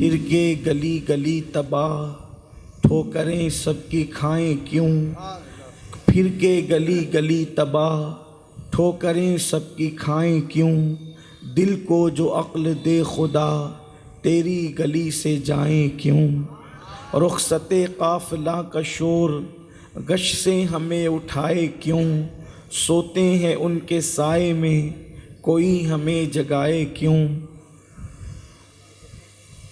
پھر کے گلی گلی تباہ ٹھوکریں سب کی کھائیں کیوں، پھر کے گلی گلی تباہ ٹھوکریں سب کی کھائیں کیوں، دل کو جو عقل دے خدا تیری گلی سے جائیں کیوں، رخصت قافلہ کا شور گش سے ہمیں اٹھائے کیوں، سوتے ہیں ان کے سائے میں کوئی ہمیں جگائے کیوں،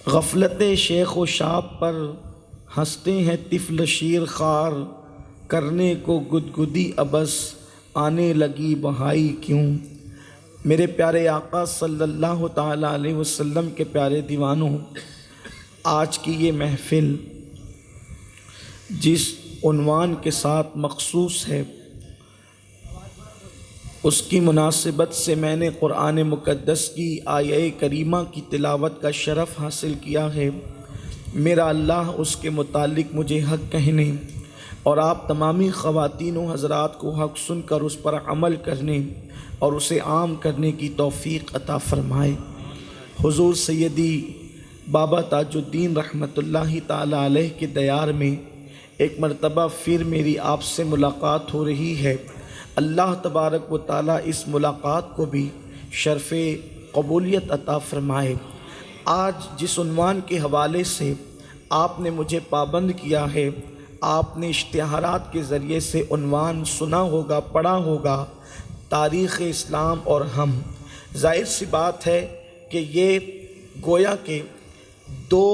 غفلت شیخ و شاب پر ہنستے ہیں طفل شیر خوار، کرنے کو گدگدی ابس آنے لگی بہائی کیوں۔ میرے پیارے آقا صلی اللہ تعالیٰ علیہ وسلم کے پیارے دیوانوں، آج کی یہ محفل جس عنوان کے ساتھ مخصوص ہے، اس کی مناسبت سے میں نے قرآن مقدس کی آیہ کریمہ کی تلاوت کا شرف حاصل کیا ہے۔ میرا اللہ اس کے متعلق مجھے حق کہنے اور آپ تمامی خواتین و حضرات کو حق سن کر اس پر عمل کرنے اور اسے عام کرنے کی توفیق عطا فرمائے۔ حضور سیدی بابا تاج الدین رحمۃ اللہ تعالیٰ علیہ کے دیار میں ایک مرتبہ پھر میری آپ سے ملاقات ہو رہی ہے۔ اللہ تبارک و تعالیٰ اس ملاقات کو بھی شرف قبولیت عطا فرمائے۔ آج جس عنوان کے حوالے سے آپ نے مجھے پابند کیا ہے، آپ نے اشتہارات کے ذریعے سے عنوان سنا ہوگا، پڑھا ہوگا، تاریخ اسلام اور ہم۔ ظاہر سی بات ہے کہ یہ گویا کے دو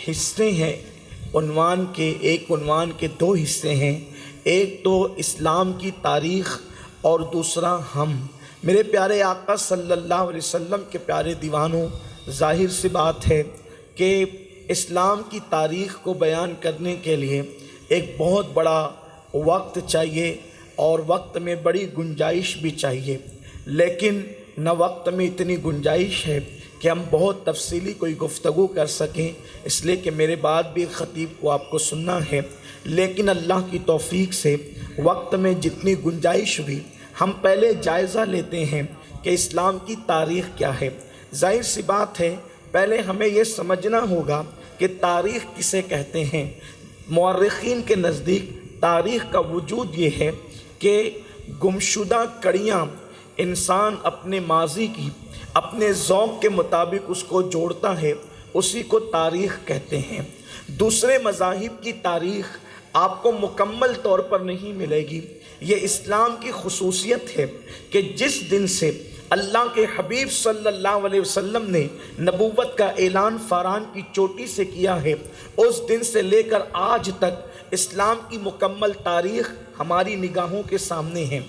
حصے ہیں عنوان کے، ایک عنوان کے دو حصے ہیں، ایک تو اسلام کی تاریخ اور دوسرا ہم۔ میرے پیارے آقا صلی اللہ علیہ وسلم کے پیارے دیوانوں، ظاہر سی بات ہے کہ اسلام کی تاریخ کو بیان کرنے کے لیے ایک بہت بڑا وقت چاہیے اور وقت میں بڑی گنجائش بھی چاہیے، لیکن نہ وقت میں اتنی گنجائش ہے کہ ہم بہت تفصیلی کوئی گفتگو کر سکیں، اس لیے کہ میرے بعد بھی خطیب کو آپ کو سننا ہے، لیکن اللہ کی توفیق سے وقت میں جتنی گنجائش ہوئی ہم پہلے جائزہ لیتے ہیں کہ اسلام کی تاریخ کیا ہے۔ ظاہر سی بات ہے پہلے ہمیں یہ سمجھنا ہوگا کہ تاریخ کسے کہتے ہیں۔ مورخین کے نزدیک تاریخ کا وجود یہ ہے کہ گمشدہ کڑیاں انسان اپنے ماضی کی اپنے ذوق کے مطابق اس کو جوڑتا ہے، اسی کو تاریخ کہتے ہیں۔ دوسرے مذاہب کی تاریخ آپ کو مکمل طور پر نہیں ملے گی۔ یہ اسلام کی خصوصیت ہے کہ جس دن سے اللہ کے حبیب صلی اللہ علیہ وسلم نے نبوت کا اعلان فاران کی چوٹی سے کیا ہے، اس دن سے لے کر آج تک اسلام کی مکمل تاریخ ہماری نگاہوں کے سامنے ہے۔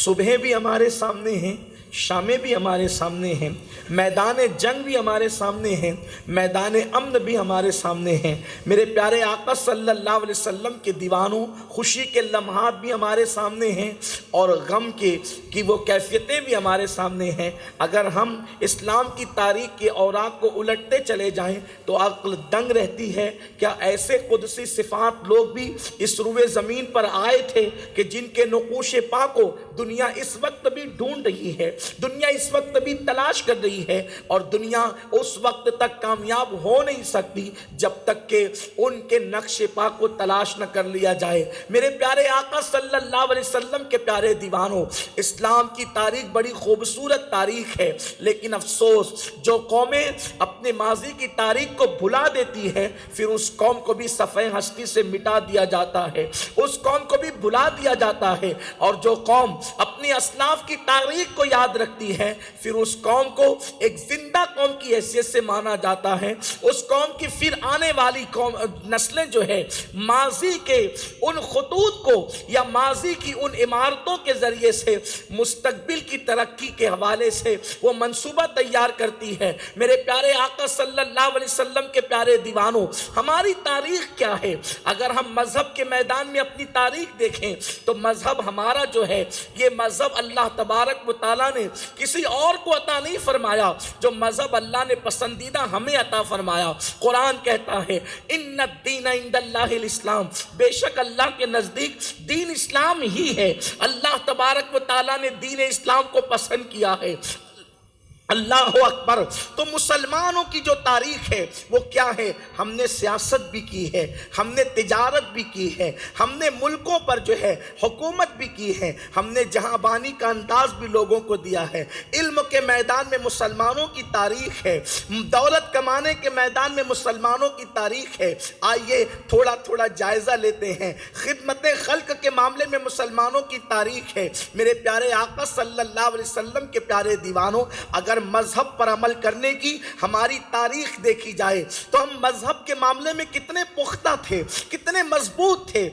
صبح بھی ہمارے سامنے ہیں، شامیں بھی ہمارے سامنے ہیں، میدان جنگ بھی ہمارے سامنے ہیں، میدان امن بھی ہمارے سامنے ہیں۔ میرے پیارے آقا صلی اللہ علیہ وسلم کے دیوانوں، خوشی کے لمحات بھی ہمارے سامنے ہیں اور غم کی وہ کیفیتیں بھی ہمارے سامنے ہیں۔ اگر ہم اسلام کی تاریخ کے اوراق کو الٹتے چلے جائیں تو عقل دنگ رہتی ہے۔ کیا ایسے قدسی صفات لوگ بھی اس روئے زمین پر آئے تھے کہ جن کے نقوش پا کو دنیا اس وقت بھی ڈھونڈ رہی ہے، دنیا اس وقت بھی تلاش کر رہی ہے، اور دنیا اس وقت تک کامیاب ہو نہیں سکتی جب تک کہ ان کے نقش پا کو تلاش نہ کر لیا جائے۔ میرے پیارے آقا صلی اللہ علیہ وسلم کے پیارے دیوانوں، اسلام کی تاریخ بڑی خوبصورت تاریخ ہے، لیکن افسوس جو قومیں اپنے ماضی کی تاریخ کو بھلا دیتی ہے، پھر اس قوم کو بھی صفحہ ہستی سے مٹا دیا جاتا ہے، اس قوم کو بھی بھلا دیا جاتا ہے۔ اور جو قوم اپنی اسلاف کی تاریخ کو یاد رکھتی ہے، پھر اس قوم کو ایک زندہ قوم کی حیثیت سے مانا جاتا ہے۔ اس قوم کی پھر آنے والی نسلیں جو ہے ماضی کے ان خطوط کو یا ماضی کی ان عمارتوں کے ذریعے سے مستقبل کی ترقی کے حوالے سے وہ منصوبہ تیار کرتی ہے۔ میرے پیارے آقا صلی اللہ علیہ وسلم کے پیارے دیوانوں، ہماری تاریخ کیا ہے؟ اگر ہم مذہب کے میدان میں اپنی تاریخ دیکھیں تو مذہب ہمارا جو ہے، یہ مذہب اللہ تبارک و تعالیٰ نے کسی اور کو عطا نہیں فرمایا، جو مذہب اللہ نے پسندیدہ ہمیں عطا فرمایا۔ قرآن کہتا ہے ان الدین عند اللہ الاسلام، بے شک اللہ کے نزدیک دین اسلام ہی ہے۔ اللہ تبارک و تعالیٰ نے دین اسلام کو پسند کیا ہے۔ اللہ اکبر۔ تو مسلمانوں کی جو تاریخ ہے وہ کیا ہے؟ ہم نے سیاست بھی کی ہے، ہم نے تجارت بھی کی ہے، ہم نے ملکوں پر جو ہے حکومت بھی کی ہے، ہم نے جہاں بانی کا انداز بھی لوگوں کو دیا ہے۔ علم کے میدان میں مسلمانوں کی تاریخ ہے، دولت کمانے کے میدان میں مسلمانوں کی تاریخ ہے۔ آئیے تھوڑا تھوڑا جائزہ لیتے ہیں۔ خدمت خلق کے معاملے میں مسلمانوں کی تاریخ ہے۔ میرے پیارے آقا صلی اللہ علیہ وسلم کے پیارے دیوانوں، اگر مذہب پر عمل کرنے کی ہماری تاریخ دیکھی جائے تو ہم مذہب کے معاملے میں کتنے پختہ تھے، کتنے مضبوط تھے۔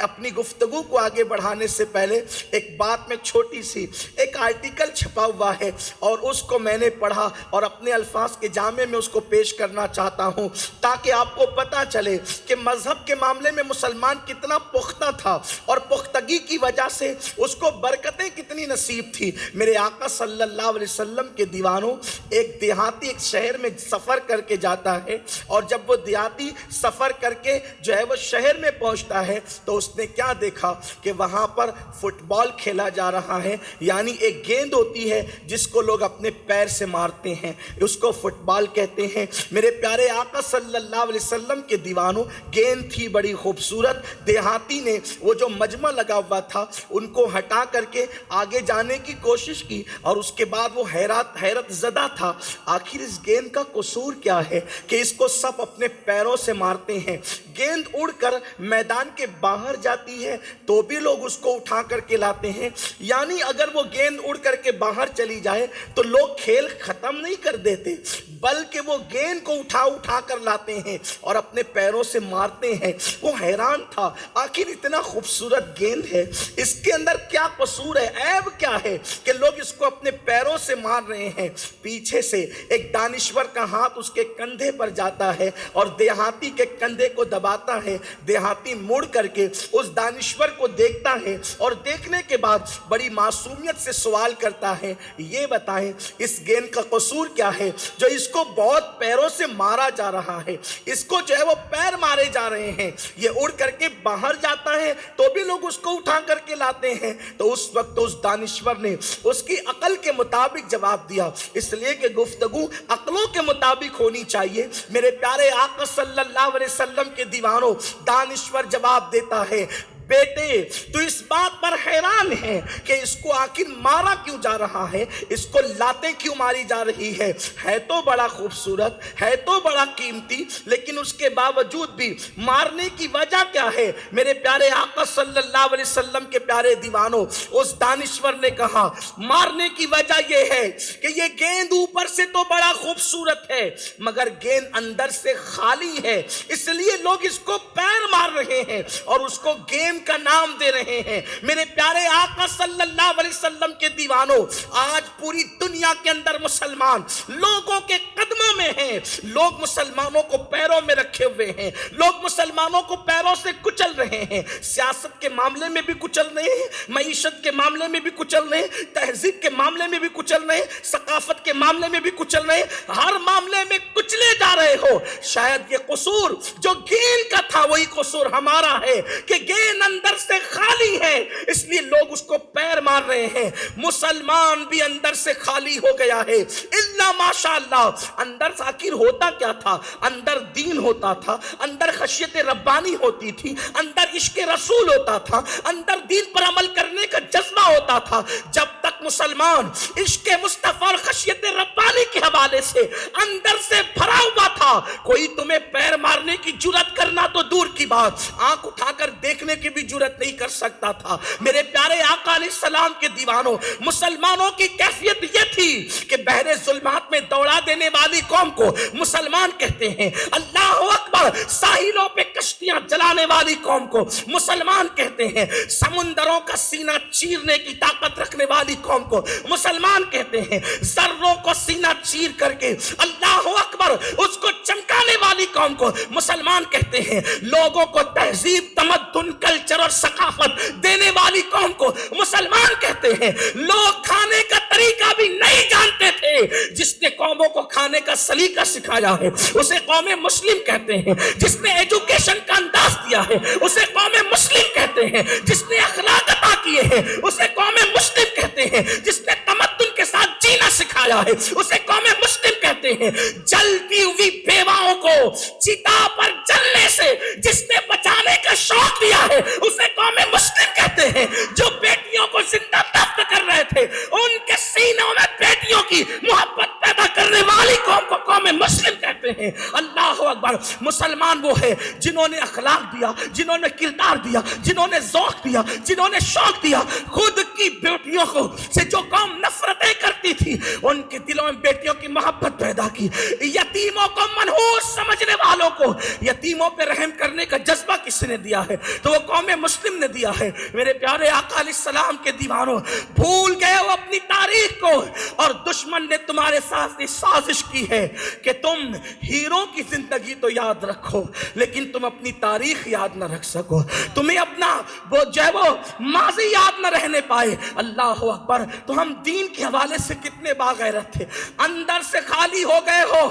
اپنی گفتگو کو آگے بڑھانے سے پہلے ایک بات میں چھوٹی سی ایک آرٹیکل چھپا ہوا ہے اور اس کو میں نے پڑھا اور اپنے الفاظ کے جامع میں اس کو پیش کرنا چاہتا ہوں تاکہ آپ کو پتا چلے کہ مذہب کے معاملے میں مسلمان کتنا پختہ تھا اور پختگی کی وجہ سے اس کو برکتیں کتنی نصیب تھی۔ میرے آقا صلی اللہ علیہ وسلم کے دیوانوں، ایک دیہاتی ایک شہر میں سفر کر کے جاتا ہے اور جب وہ دیہاتی سفر کر کے جو ہے وہ شہر میں پہنچتا ہے تو اس نے کیا دیکھا کہ وہاں پر فٹ بال کھیلا جا رہا ہے، یعنی ایک گیند ہوتی ہے جس کو لوگ اپنے پیر سے مارتے ہیں، اس کو فٹ بال کہتے ہیں۔ میرے پیارے آقا صلی اللہ علیہ وسلم کے دیوانوں، گیند تھی بڑی خوبصورت۔ دیہاتی نے وہ جو مجمع لگا ہوا تھا ان کو ہٹا کر کے آگے جانے کی کوشش کی اور اس کے بعد وہ حیرت زدہ تھا، آخر اس گیند کا قصور کیا ہے کہ اس کو سب اپنے پیروں سے مارتے ہیں۔ گیند اڑ کر میدان کے باہر جاتی ہے تو بھی لوگ اس کو اٹھا کر کے لاتے ہیں، یعنی اگر وہ گیند اڑ کر کے باہر چلی جائے تو لوگ کھیل ختم نہیں کر دیتے بلکہ وہ گیند کو اٹھا کر لاتے ہیں اور اپنے پیروں سے مارتے ہیں۔ وہ حیران تھا، آخر اتنا خوبصورت گیند ہے، اس کے اندر کیا قصور ہے، عیب کیا ہے کہ لوگ اس کو اپنے پیروں سے مار رہے ہیں۔ پیچھے سے ایک دانشور کا ہاتھ اس کے کندھے پر جاتا ہے اور دیہاتی کے کندھے کو دباتا ہے۔ دیہاتی مڑ کر کے اس دانشور کو دیکھتا ہے اور دیکھنے کے بعد بڑی معصومیت سے سوال کرتا ہے، یہ بتائیں اس گیند کا قصور کیا ہے جو اس کو بہت پیروں سے مارا جا رہا ہے، اس کو جو ہے وہ پیر مارے جا رہے ہیں، یہ اڑ کر کے باہر جاتا ہے تو بھی لوگ اس کو اٹھا کر کے لاتے ہیں۔ تو اس وقت اس دانشور نے اس کی عقل کے مطابق جواب دیا، اس لیے کہ گفتگو عقلوں کے مطابق ہونی چاہیے۔ میرے پیارے آقا صلی اللہ علیہ وسلم کے دیوانوں، دانشور جواب دیتا ہے، بیٹے تو اس بات پر حیران ہے کہ اس کو آخر مارا کیوں جا رہا ہے، اس کو لاتیں کیوں ماری جا رہی ہے تو بڑا خوبصورت، ہے تو بڑا قیمتی، لیکن اس کے باوجود بھی مارنے کی وجہ کیا ہے؟ میرے پیارے آقا صلی اللہ علیہ وسلم کے پیارے دیوانوں، اس دانشور نے کہا مارنے کی وجہ یہ ہے کہ یہ گیند اوپر سے تو بڑا خوبصورت ہے مگر گیند اندر سے خالی ہے، اس لیے لوگ اس کو پیر مار رہے ہیں اور اس کو گیند کا نام دے رہے ہیں۔ میرے پیارے آقا صلی اللہ علیہ وسلم کے دیوانوں، آج پوری دنیا کے اندر مسلمان لوگوں کے قدموں میں ہیں، لوگ مسلمانوں کو پیروں میں رکھے ہوئے ہیں، لوگ مسلمانوں کو پیروں سے کچل رہے ہیں، سیاست کے معاملے میں بھی کچل رہے ہیں، معیشت کے معاملے میں بھی کچل رہے ہیں، تہذیب کے معاملے میں بھی کچل رہے ہیں، ثقافت کے معاملے میں بھی کچل رہے ہیں، ہر معاملے میں کچلے جا رہے ہو۔ شاید یہ قصور جو گیند کا تھا وہی قصور ہمارا ہے کہ گیند اندر سے خالی ہے، اس لیے لوگ اس کو پیر مار رہے ہیں۔ مسلمان بھی اندر سے خالی ہو گیا ہے، الا ماشاءاللہ۔ اندر آخر ہوتا کیا تھا؟ اندر دین ہوتا تھا، اندر خشیت ربانی ہوتی تھی، اندر عشق رسول ہوتا تھا، اندر دین پر عمل کرنے کا جذبہ ہوتا تھا۔ جب تک مسلمان عشق مصطفیٰ اور خشیت ربانی کے حوالے سے اندر سے بھرا ہوا تھا، کوئی تمہیں پیر مارنے کی جرات کرنا تو دور کی بات، آنکھ اٹھا کر دیکھنے کی بھی جرات نہیں کر سکتا تھا۔ میرے پیارے آقا علیہ السلام کے دیوانوں، مسلمانوں کی کیفیت یہ تھی کہ بحر ظلمات میں دوڑا دینے والی قوم کو مسلمان کہتے ہیں، اللہ اکبر، ساحلوں پہ کشتیاں جلانے والی قوم کو مسلمان کہتے ہیں، سمندروں کا سینہ چیرنے کی طاقت رکھنے والی قوم کو مسلمان کہتے ہیں، ذروں کو سینہ چیر کر کے اللہ اکبر اس کو چمکانے والی قوم کو مسلمان کہتے ہیں، لوگوں کو تہذیب، تمدن، کلچر اور ثقافت دینے والی قوم کو مسلمان کہتے ہیں۔ لوگ کھانے کا طریقہ بھی نہیں جانتے تھے، جس نے قوموں کو کھانے کا سلیقہ سکھایا ہے اسے قوم مسلم کہتے ہیں، جس نے ایجوکیشن کا انداز دیا ہے اسے قوم مسلم کہتے ہیں، جس نے اخلاق عطا کیے ہیں اسے قوم مسلم کہتے ہیں، جس نے تمدن کے ساتھ جینا سکھایا آیا ہے اسے قوم مسلم کہتے ہیں۔ جلتی ہوئی بیواؤں کو چتا پر جلنے سے جس نے بچانے کا شوق دیا ہے اسے قوم مسلم کہتے ہیں۔ جو بیٹیوں کو زندہ دفن کر رہے تھے ان کے سینوں میں بیٹیوں کی محبت پیدا کرنے والی قوم کو قوم مسلم کہتے ہیں۔ اللہ اکبر۔ مسلمان وہ ہے جنہوں نے اخلاق دیا، جنہوں نے کردار دیا، جنہوں نے ذوق دیا، جنہوں نے شوق دیا۔ خود کی بیٹیوں کو سے جو قوم نفرتیں کرتی تھی ان کے دلوں میں بیٹیوں کی محبت پیدا کی۔ یتیموں کو منحوس سمجھنے والوں کو یتیموں پہ رحم کرنے کا جذبہ کس نے دیا ہے تو وہ قوم مسلم نے دیا ہے۔ میرے پیارے آقا علیہ السلام کے دیوانوں، بھول گئے ہو اپنی تاریخ کو، اور دشمن نے تمہارے ساتھ سازش کی ہے کہ تم ہیروں کی زندگی تو یاد رکھو لیکن تم اپنی تاریخ یاد نہ رکھ سکو، تمہیں اپنا وہ جو ہے وہ ماضی یاد نہ رہنے پائے۔ اللہ اکبر۔ تو ہم دین کے حوالے سے کتنے باغیرت تھے، اندر سے خالی ہو گئے ہو۔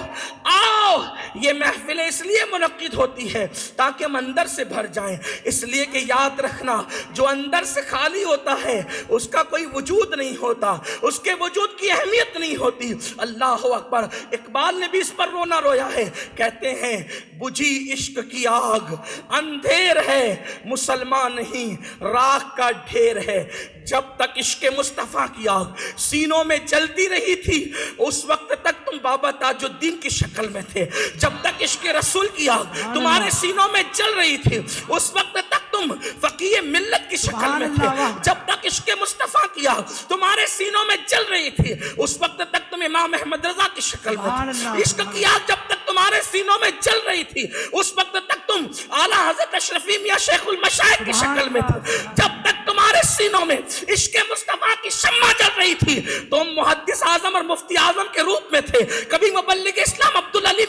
آؤ، یہ محفلیں اس لیے منعقد ہوتی ہے تاکہ ہم اندر سے بھر جائیں، اس لیے کہ یاد رکھنا جو اندر سے خالی ہوتا ہے اس کا کوئی وجود نہیں ہوتا، اس کے وجود کی اہمیت نہیں ہوتی۔ اللہ اکبر۔ اقبال نے بھی اس پر رونا رویا ہے، کہتے ہیں بجھی عشق کی آگ اندھیر ہے مسلمان نہیں راکھ کا ڈھیر ہے۔ جب تک عشق مصطفیٰ کی آگ سینوں میں جلتی رہی تھی اس وقت تک تم بابا تاج الدین کی شکل میں تھے، جب تک عشق رسول کی آگ تمہارے سینوں میں جل رہی تھی اس وقت تک تم فقیہ ملت کی شکل میں تھے، جب تک عشق مصطفیٰ کی آگ تمہارے سینوں میں جل رہی تھی اس وقت تک تم امام احمد رضا کی شکل میں تھے، عشق کی آگ جب تک تمہارے سینوں میں جل رہی تھی اس وقت تک تم اعلیٰ حضرت اشرفی میاں شیخ المشائخ کی شکل میں تھے، جب تک تمہارے سینوں میں عشق مصطفیٰ کی شمع جل رہی تھی تم محدث اعظم اور مفتی اعظم کے روپ میں تھے، کبھی مبلغ اسلام عبدالعلی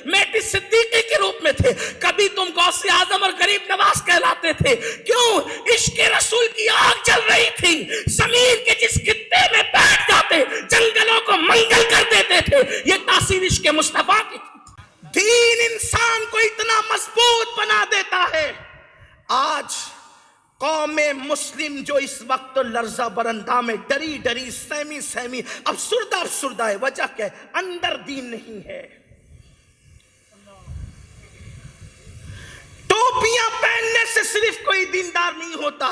میٹی صدیقی کے روپ میں تھے، کبھی تم غوث اعظم اور غریب نواز کہلاتے تھے۔ کیوں؟ عشق رسول کی آگ جل رہی تھی، زمین کے جس خطے میں بیٹھ جاتے جنگلوں کو منگل کر دیتے تھے، یہ تاثیر عشق مصطفیٰ کی تھی۔ دین انسان کو اتنا مضبوط بنا دیتا ہے۔ آج قوم مسلم جو اس وقت لرزہ برندہ میں ڈری ڈری سہمی سہمی افسردہ ہے، وجہ کیا ہے؟ اندر دین نہیں ہے۔ ٹوپیاں پہننے سے صرف کوئی دیندار نہیں ہوتا،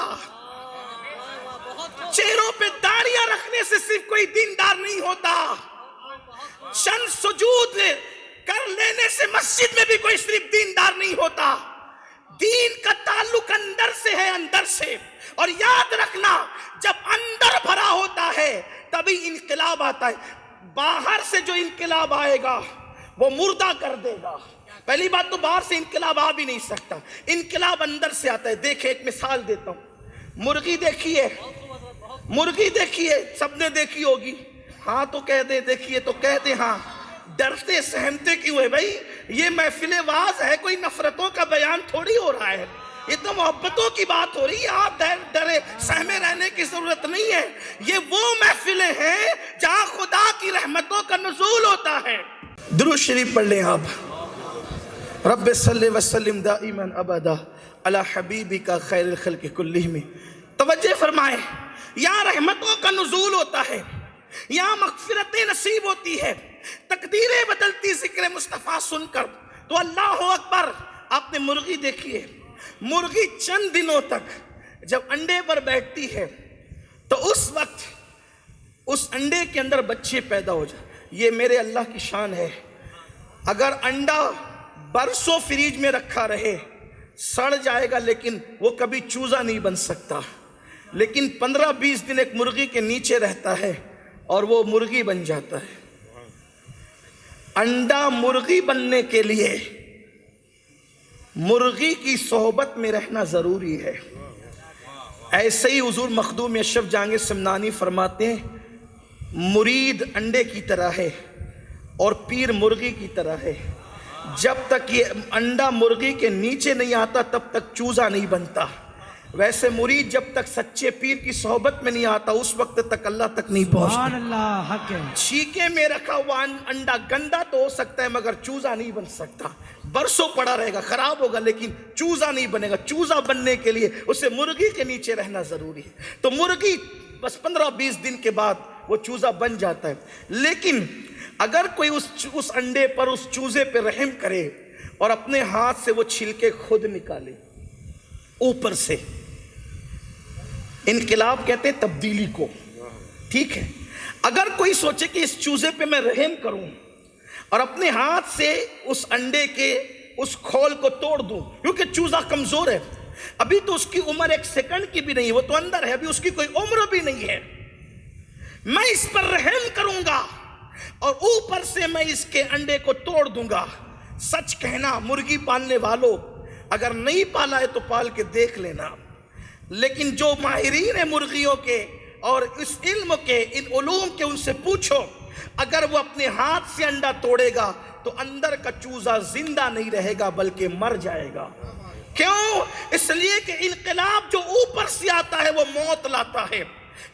چہروں پہ داڑیاں رکھنے سے صرف کوئی دیندار نہیں ہوتا، چند سجود کر لینے سے مسجد میں بھی کوئی صرف دیندار نہیں ہوتا۔ دین کا تعلق اندر سے ہے، اندر سے۔ اور یاد رکھنا جب اندر بھرا ہوتا ہے تبھی انقلاب آتا ہے، باہر سے جو انقلاب آئے گا وہ مردہ کر دے گا۔ پہلی بات تو باہر سے انقلاب آ بھی نہیں سکتا، انقلاب اندر سے آتا ہے۔ دیکھیں ایک مثال دیتا ہوں، مرغی دیکھیے، مرغی دیکھیے، سب نے دیکھی ہوگی، ہاں تو کہہ دے، دیکھیے تو کہہ دے ہاں، ڈرتے سہمتے کیوں ہے بھائی؟ یہ محفل واعظ ہے، کوئی نفرتوں کا بیان تھوڑی ہو رہا ہے، یہ تو محبتوں کی بات ہو رہی ہے۔ آپ ڈرے سہمے رہنے کی ضرورت نہیں ہے، یہ وہ محفلیں ہیں جہاں خدا کی رحمتوں کا نزول ہوتا ہے۔ درود شریف پڑھ لیں آپ، رب صلی وسلم دائما ابدا علی حبیبک خیر الخلق کلہم۔ توجہ فرمائیں، یہاں رحمتوں کا نزول ہوتا ہے، یہاں مغفرتیں نصیب ہوتی ہے، تقدیریں بدلتی ذکر مصطفیٰ سن کر۔ تو اللہ اکبر۔ آپ نے مرغی دیکھی ہے، مرغی چند دنوں تک جب انڈے پر بیٹھتی ہے تو اس وقت اس انڈے کے اندر بچے پیدا ہو جائیں۔ یہ میرے اللہ کی شان ہے۔ اگر انڈا برسوں فریج میں رکھا رہے سڑ جائے گا لیکن وہ کبھی چوزا نہیں بن سکتا، لیکن 15-20 دن ایک مرغی کے نیچے رہتا ہے اور وہ مرغی بن جاتا ہے۔ انڈا مرغی بننے کے لیے مرغی کی صحبت میں رہنا ضروری ہے۔ ایسے ہی حضور مخدوم اشرف جہانگیر سمنانی فرماتے ہیں مرید انڈے کی طرح ہے اور پیر مرغی کی طرح ہے، جب تک یہ انڈا مرغی کے نیچے نہیں آتا تب تک چوزا نہیں بنتا۔ ویسے مرید جب تک سچے پیر کی صحبت میں نہیں آتا اس وقت تک اللہ تک نہیں پہنچتا۔ چھیکے میں رکھا ہوا انڈا گندا تو ہو سکتا ہے مگر چوزا نہیں بن سکتا، برسوں پڑا رہے گا، خراب ہوگا لیکن چوزا نہیں بنے گا۔ چوزا بننے کے لیے اسے مرغی کے نیچے رہنا ضروری ہے۔ تو مرغی بس 15-20 دن کے بعد وہ چوزا بن جاتا ہے. لیکن اگر کوئی اس انڈے پر اس چوزے پہ رحم کرے اور اپنے ہاتھ سے وہ چھلکے خود نکالے اوپر سے، انقلاب کہتے ہیں تبدیلی کو، ٹھیک ہے. اگر کوئی سوچے کہ اس چوزے پہ میں رحم کروں اور اپنے ہاتھ سے اس انڈے کے اس کھول کو توڑ دوں، کیونکہ چوزا کمزور ہے، ابھی تو اس کی عمر 1 سیکنڈ کی بھی نہیں، وہ تو اندر ہے، ابھی اس کی کوئی عمر بھی نہیں ہے، میں اس پر رحم کروں گا اور اوپر سے میں اس کے انڈے کو توڑ دوں گا. سچ کہنا مرغی پالنے والوں، اگر نہیں پالا ہے تو پال کے دیکھ لینا، لیکن جو ماہرین ہیں مرغیوں کے اور اس علم کے، ان علوم کے، ان سے پوچھو، اگر وہ اپنے ہاتھ سے انڈا توڑے گا تو اندر کا چوزا زندہ نہیں رہے گا بلکہ مر جائے گا. کیوں؟ اس لیے کہ انقلاب جو اوپر سے آتا ہے وہ موت لاتا ہے.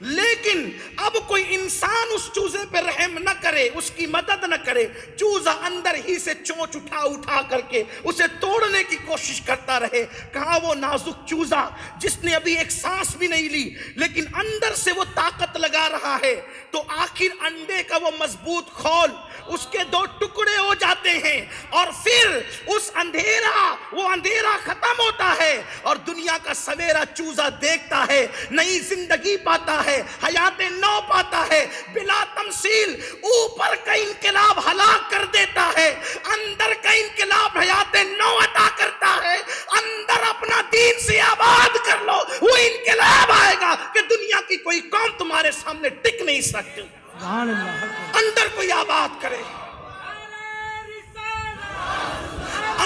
لیکن اب کوئی انسان اس چوزے پہ رحم نہ کرے، اس کی مدد نہ کرے، چوزا اندر ہی سے چونچ اٹھا کر کے اسے توڑنے کی کوشش کرتا رہے. کہاں وہ نازک چوزا جس نے ابھی ایک سانس بھی نہیں لی لیکن اندر سے وہ طاقت لگا رہا ہے، تو آخر انڈے کا وہ مضبوط کھول اس کے 2 ٹکڑے ہو جاتے ہیں اور پھر وہ اندھیرا ختم ہوتا ہے اور دنیا کا سویرا چوزا دیکھتا ہے، نئی زندگی پاتا ہے، حیات نو پاتا ہے، بلا تمثیل. اوپر کا انقلاب ہلاک کر دیتا ہے، اندر کا انقلاب حیات نو عطا کرتا ہے. اندر اپنا دین سے آباد کر لو، وہ انقلاب آئے گا کہ دنیا کی کوئی قوم تمہارے سامنے ٹک نہیں سکتی. اندر کوئی آباد کرے،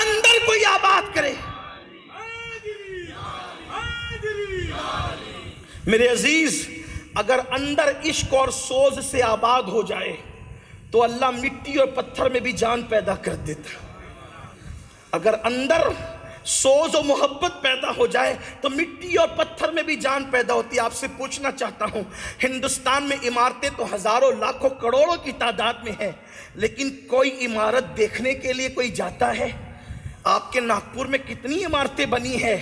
اندر کوئی آباد کرے. میرے عزیز، اگر اندر عشق اور سوز سے آباد ہو جائے تو اللہ مٹی اور پتھر میں بھی جان پیدا کر دیتا. اگر اندر سوز و محبت پیدا ہو جائے تو مٹی اور پتھر میں بھی جان پیدا ہوتی ہے. آپ سے پوچھنا چاہتا ہوں، ہندوستان میں عمارتیں تو ہزاروں لاکھوں کروڑوں کی تعداد میں ہیں، لیکن کوئی عمارت دیکھنے کے لیے کوئی جاتا ہے؟ آپ کے ناگپور میں کتنی عمارتیں بنی ہیں،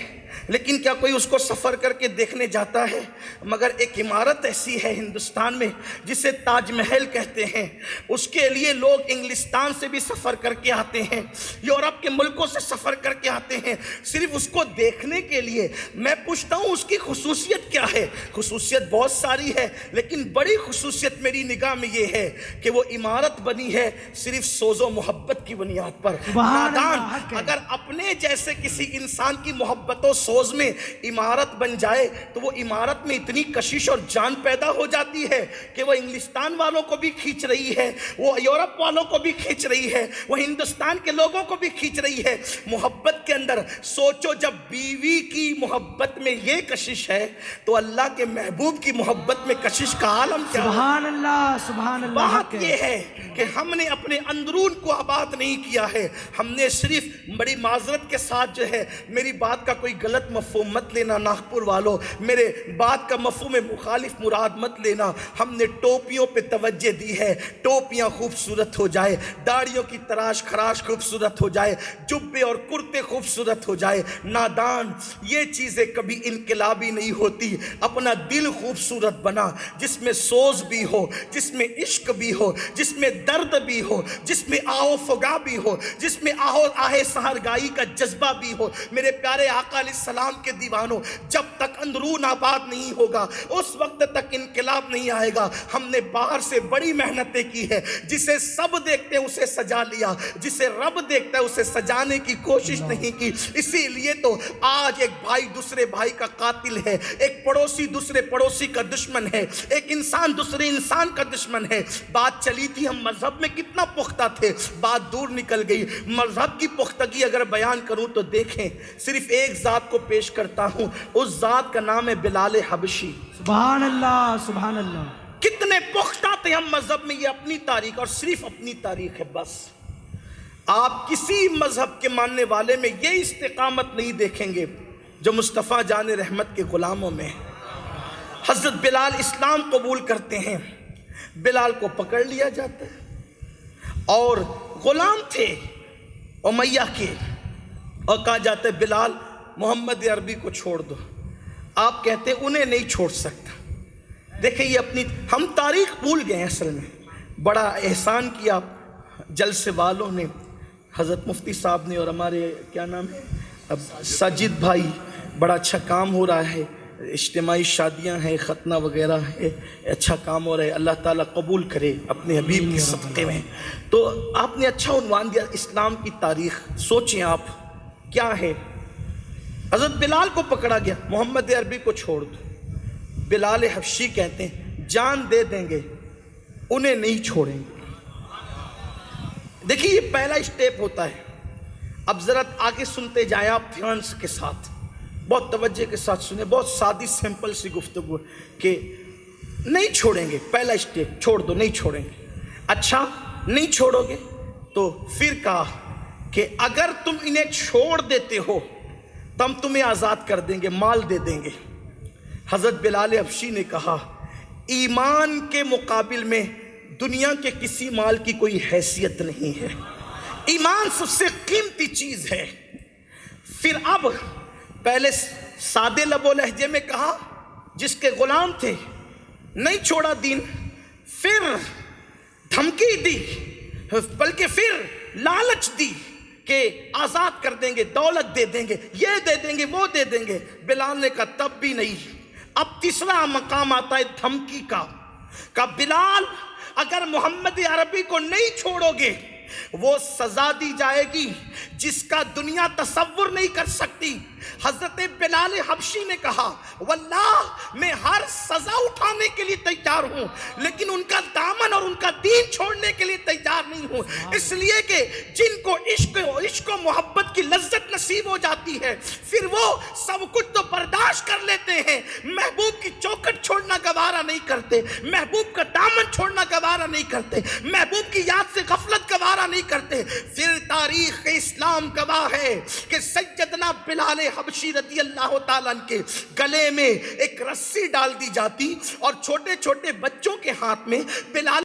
لیکن کیا کوئی اس کو سفر کر کے دیکھنے جاتا ہے؟ مگر ایک عمارت ایسی ہے ہندوستان میں جسے تاج محل کہتے ہیں، اس کے لیے لوگ انگلستان سے بھی سفر کر کے آتے ہیں، یورپ کے ملکوں سے سفر کر کے آتے ہیں صرف اس کو دیکھنے کے لیے. میں پوچھتا ہوں اس کی خصوصیت کیا ہے؟ خصوصیت بہت ساری ہے، لیکن بڑی خصوصیت میری نگاہ میں یہ ہے کہ وہ عمارت بنی ہے صرف سوز و محبت کی بنیاد پر. نادان اگر اپنے جیسے کسی انسان کی محبت و سوز میں عمارت بن جائے تو وہ عمارت میں اتنی کشش اور جان پیدا ہو جاتی ہے کہ وہ انگلستان والوں کو بھی کھینچ رہی ہے، وہ یورپ والوں کو بھی کھینچ رہی ہے، وہ ہندوستان کے لوگوں کو بھی کھینچ رہی ہے. محبت کے اندر سوچو، جب بیوی کی محبت میں یہ کشش ہے تو اللہ کے محبوب کی محبت میں کشش کا عالم کیا ہے؟ سبحان اللہ، سبحان اللہ. بات یہ ہے کہ ہم نے اپنے اندرون کو آباد نہیں کیا ہے، ہم نے صرف، بڑی معذرت کے ساتھ جو ہے، میری بات کا کوئی غلط مفہوم مت لینا ناگپور والوں، میرے بات کا مفہوم مخالف مراد مت لینا، ہم نے ٹوپیوں پہ توجہ دی ہے. ٹوپیاں خوبصورت ہو جائے، داڑھیوں کی تراش خراش خوبصورت ہو جائے، جبے اور کرتے خوبصورت ہو جائے. نادان، یہ چیزیں کبھی انقلابی نہیں ہوتی. اپنا دل خوبصورت بنا، جس میں سوز بھی ہو، جس میں عشق بھی ہو، جس میں درد بھی ہو، جس میں آہو فغا بھی ہو، جس میں آہ سحرگائی کا جذبہ بھی ہو. میرے پیارے آقا علیہ السلام کے دیوانوں، جب تک اندرون آباد نہیں ہوگا اس وقت تک انقلاب نہیں آئے گا. ہم نے باہر سے بڑی محنتیں کی ہے، جسے سب دیکھتے ہیں اسے سجا لیا، جسے رب دیکھتا ہے اسے سجانے کی کوشش نہیں کی. اسی لیے تو آج ایک بھائی دوسرے بھائی کا قاتل ہے، ایک پڑوسی دوسرے پڑوسی کا دشمن ہے، ایک انسان دوسرے انسان کا دشمن ہے. بات چلی تھی ہم مذہب میں کتنا پختہ تھے، بات دور نکل گئی. مذہب کی پختگی اگر بیان کروں تو دیکھیں، صرف ایک ذات کو پیش کرتا ہوں، اس ذات کا نام ہے بلال حبشی. سبحان اللہ، سبحان اللہ. کتنے پختہ تھے ہم مذہب میں، یہ اپنی تاریخ اور صرف اپنی تاریخ ہے بس. آپ کسی مذہب کے ماننے والے میں یہ استقامت نہیں دیکھیں گے جو مصطفیٰ جان رحمت کے غلاموں میں. حضرت بلال اسلام قبول کرتے ہیں، بلال کو پکڑ لیا جاتا ہے اور غلام تھے امیہ کے، اور کہا جاتا ہے بلال محمد عربی کو چھوڑ دو. آپ کہتے انہیں نہیں چھوڑ سکتا. دیکھیں یہ اپنی ہم تاریخ بھول گئے ہیں اصل میں. بڑا احسان کیا جلسے والوں نے، حضرت مفتی صاحب نے، اور ہمارے کیا نام ہے اب ساجد بھائی، بڑا اچھا کام ہو رہا ہے، اجتماعی شادیاں ہیں، ختنہ وغیرہ ہے، اچھا کام ہو رہا ہے. اللہ تعالیٰ قبول کرے اپنے حبیب کے صدقے میں. تو آپ نے اچھا عنوان دیا اسلام کی تاریخ. سوچیں آپ کیا ہے. حضرت بلال کو پکڑا گیا، محمد عربی کو چھوڑ دو. بلال حبشی کہتے ہیں جان دے دیں گے انہیں نہیں چھوڑیں گے. دیکھیے یہ پہلا اسٹیپ ہوتا ہے. اب ذرا آگے سنتے جائیں آپ دھیان کے ساتھ، بہت توجہ کے ساتھ سنیں. بہت سادی سمپل سی گفتگو کہ نہیں چھوڑیں گے. پہلا اسٹیپ چھوڑ دو، نہیں چھوڑیں گے. اچھا نہیں چھوڑو گے تو پھر کہا کہ اگر تم انہیں چھوڑ دیتے ہو تو ہم تمہیں آزاد کر دیں گے، مال دے دیں گے. حضرت بلال حبشی نے کہا ایمان کے مقابل میں دنیا کے کسی مال کی کوئی حیثیت نہیں ہے. ایمان سب سے قیمتی چیز ہے. پھر اب پہلے سادے لب و لہجے میں کہا جس کے غلام تھے، نہیں چھوڑا دین. پھر دھمکی دی، بلکہ پھر لالچ دی کہ آزاد کر دیں گے، دولت دے دیں گے، یہ دے دیں گے، وہ دے دیں گے. بلال نے کہا تب بھی نہیں. اب تیسرا مقام آتا ہے دھمکی کا. کہ بلال اگر محمد عربی کو نہیں چھوڑو گے وہ سزا دی جائے گی جس کا دنیا تصور نہیں کر سکتی. حضرت بلال حبشی نے کہا واللہ میں ہر سزا اٹھانے کے لیے تیار ہوں لیکن ان کا دامن اور ان کا دین چھوڑنے کے لیے تیار نہیں ہوں. اس لیے کہ جن کو عشق و محبت کی لذت نصیب ہو جاتی ہے پھر وہ سب کچھ تو برداشت کر لیتے ہیں، محبوب کی چوکٹ چھوڑنا گوارا نہیں کرتے، محبوب کا دامن چھوڑنا گوارا نہیں کرتے، محبوب کی یاد سے غفلت گوارا نہیں کرتے. پھر تاریخ اسلام گواہ ہے کہ سیدنا بلال حبشی رضی اللہ تعالیٰ عنہ کے گلے میں ایک رسی ڈال دی جاتی اور چھوٹے چھوٹے بچوں کے ہاتھ میں بلال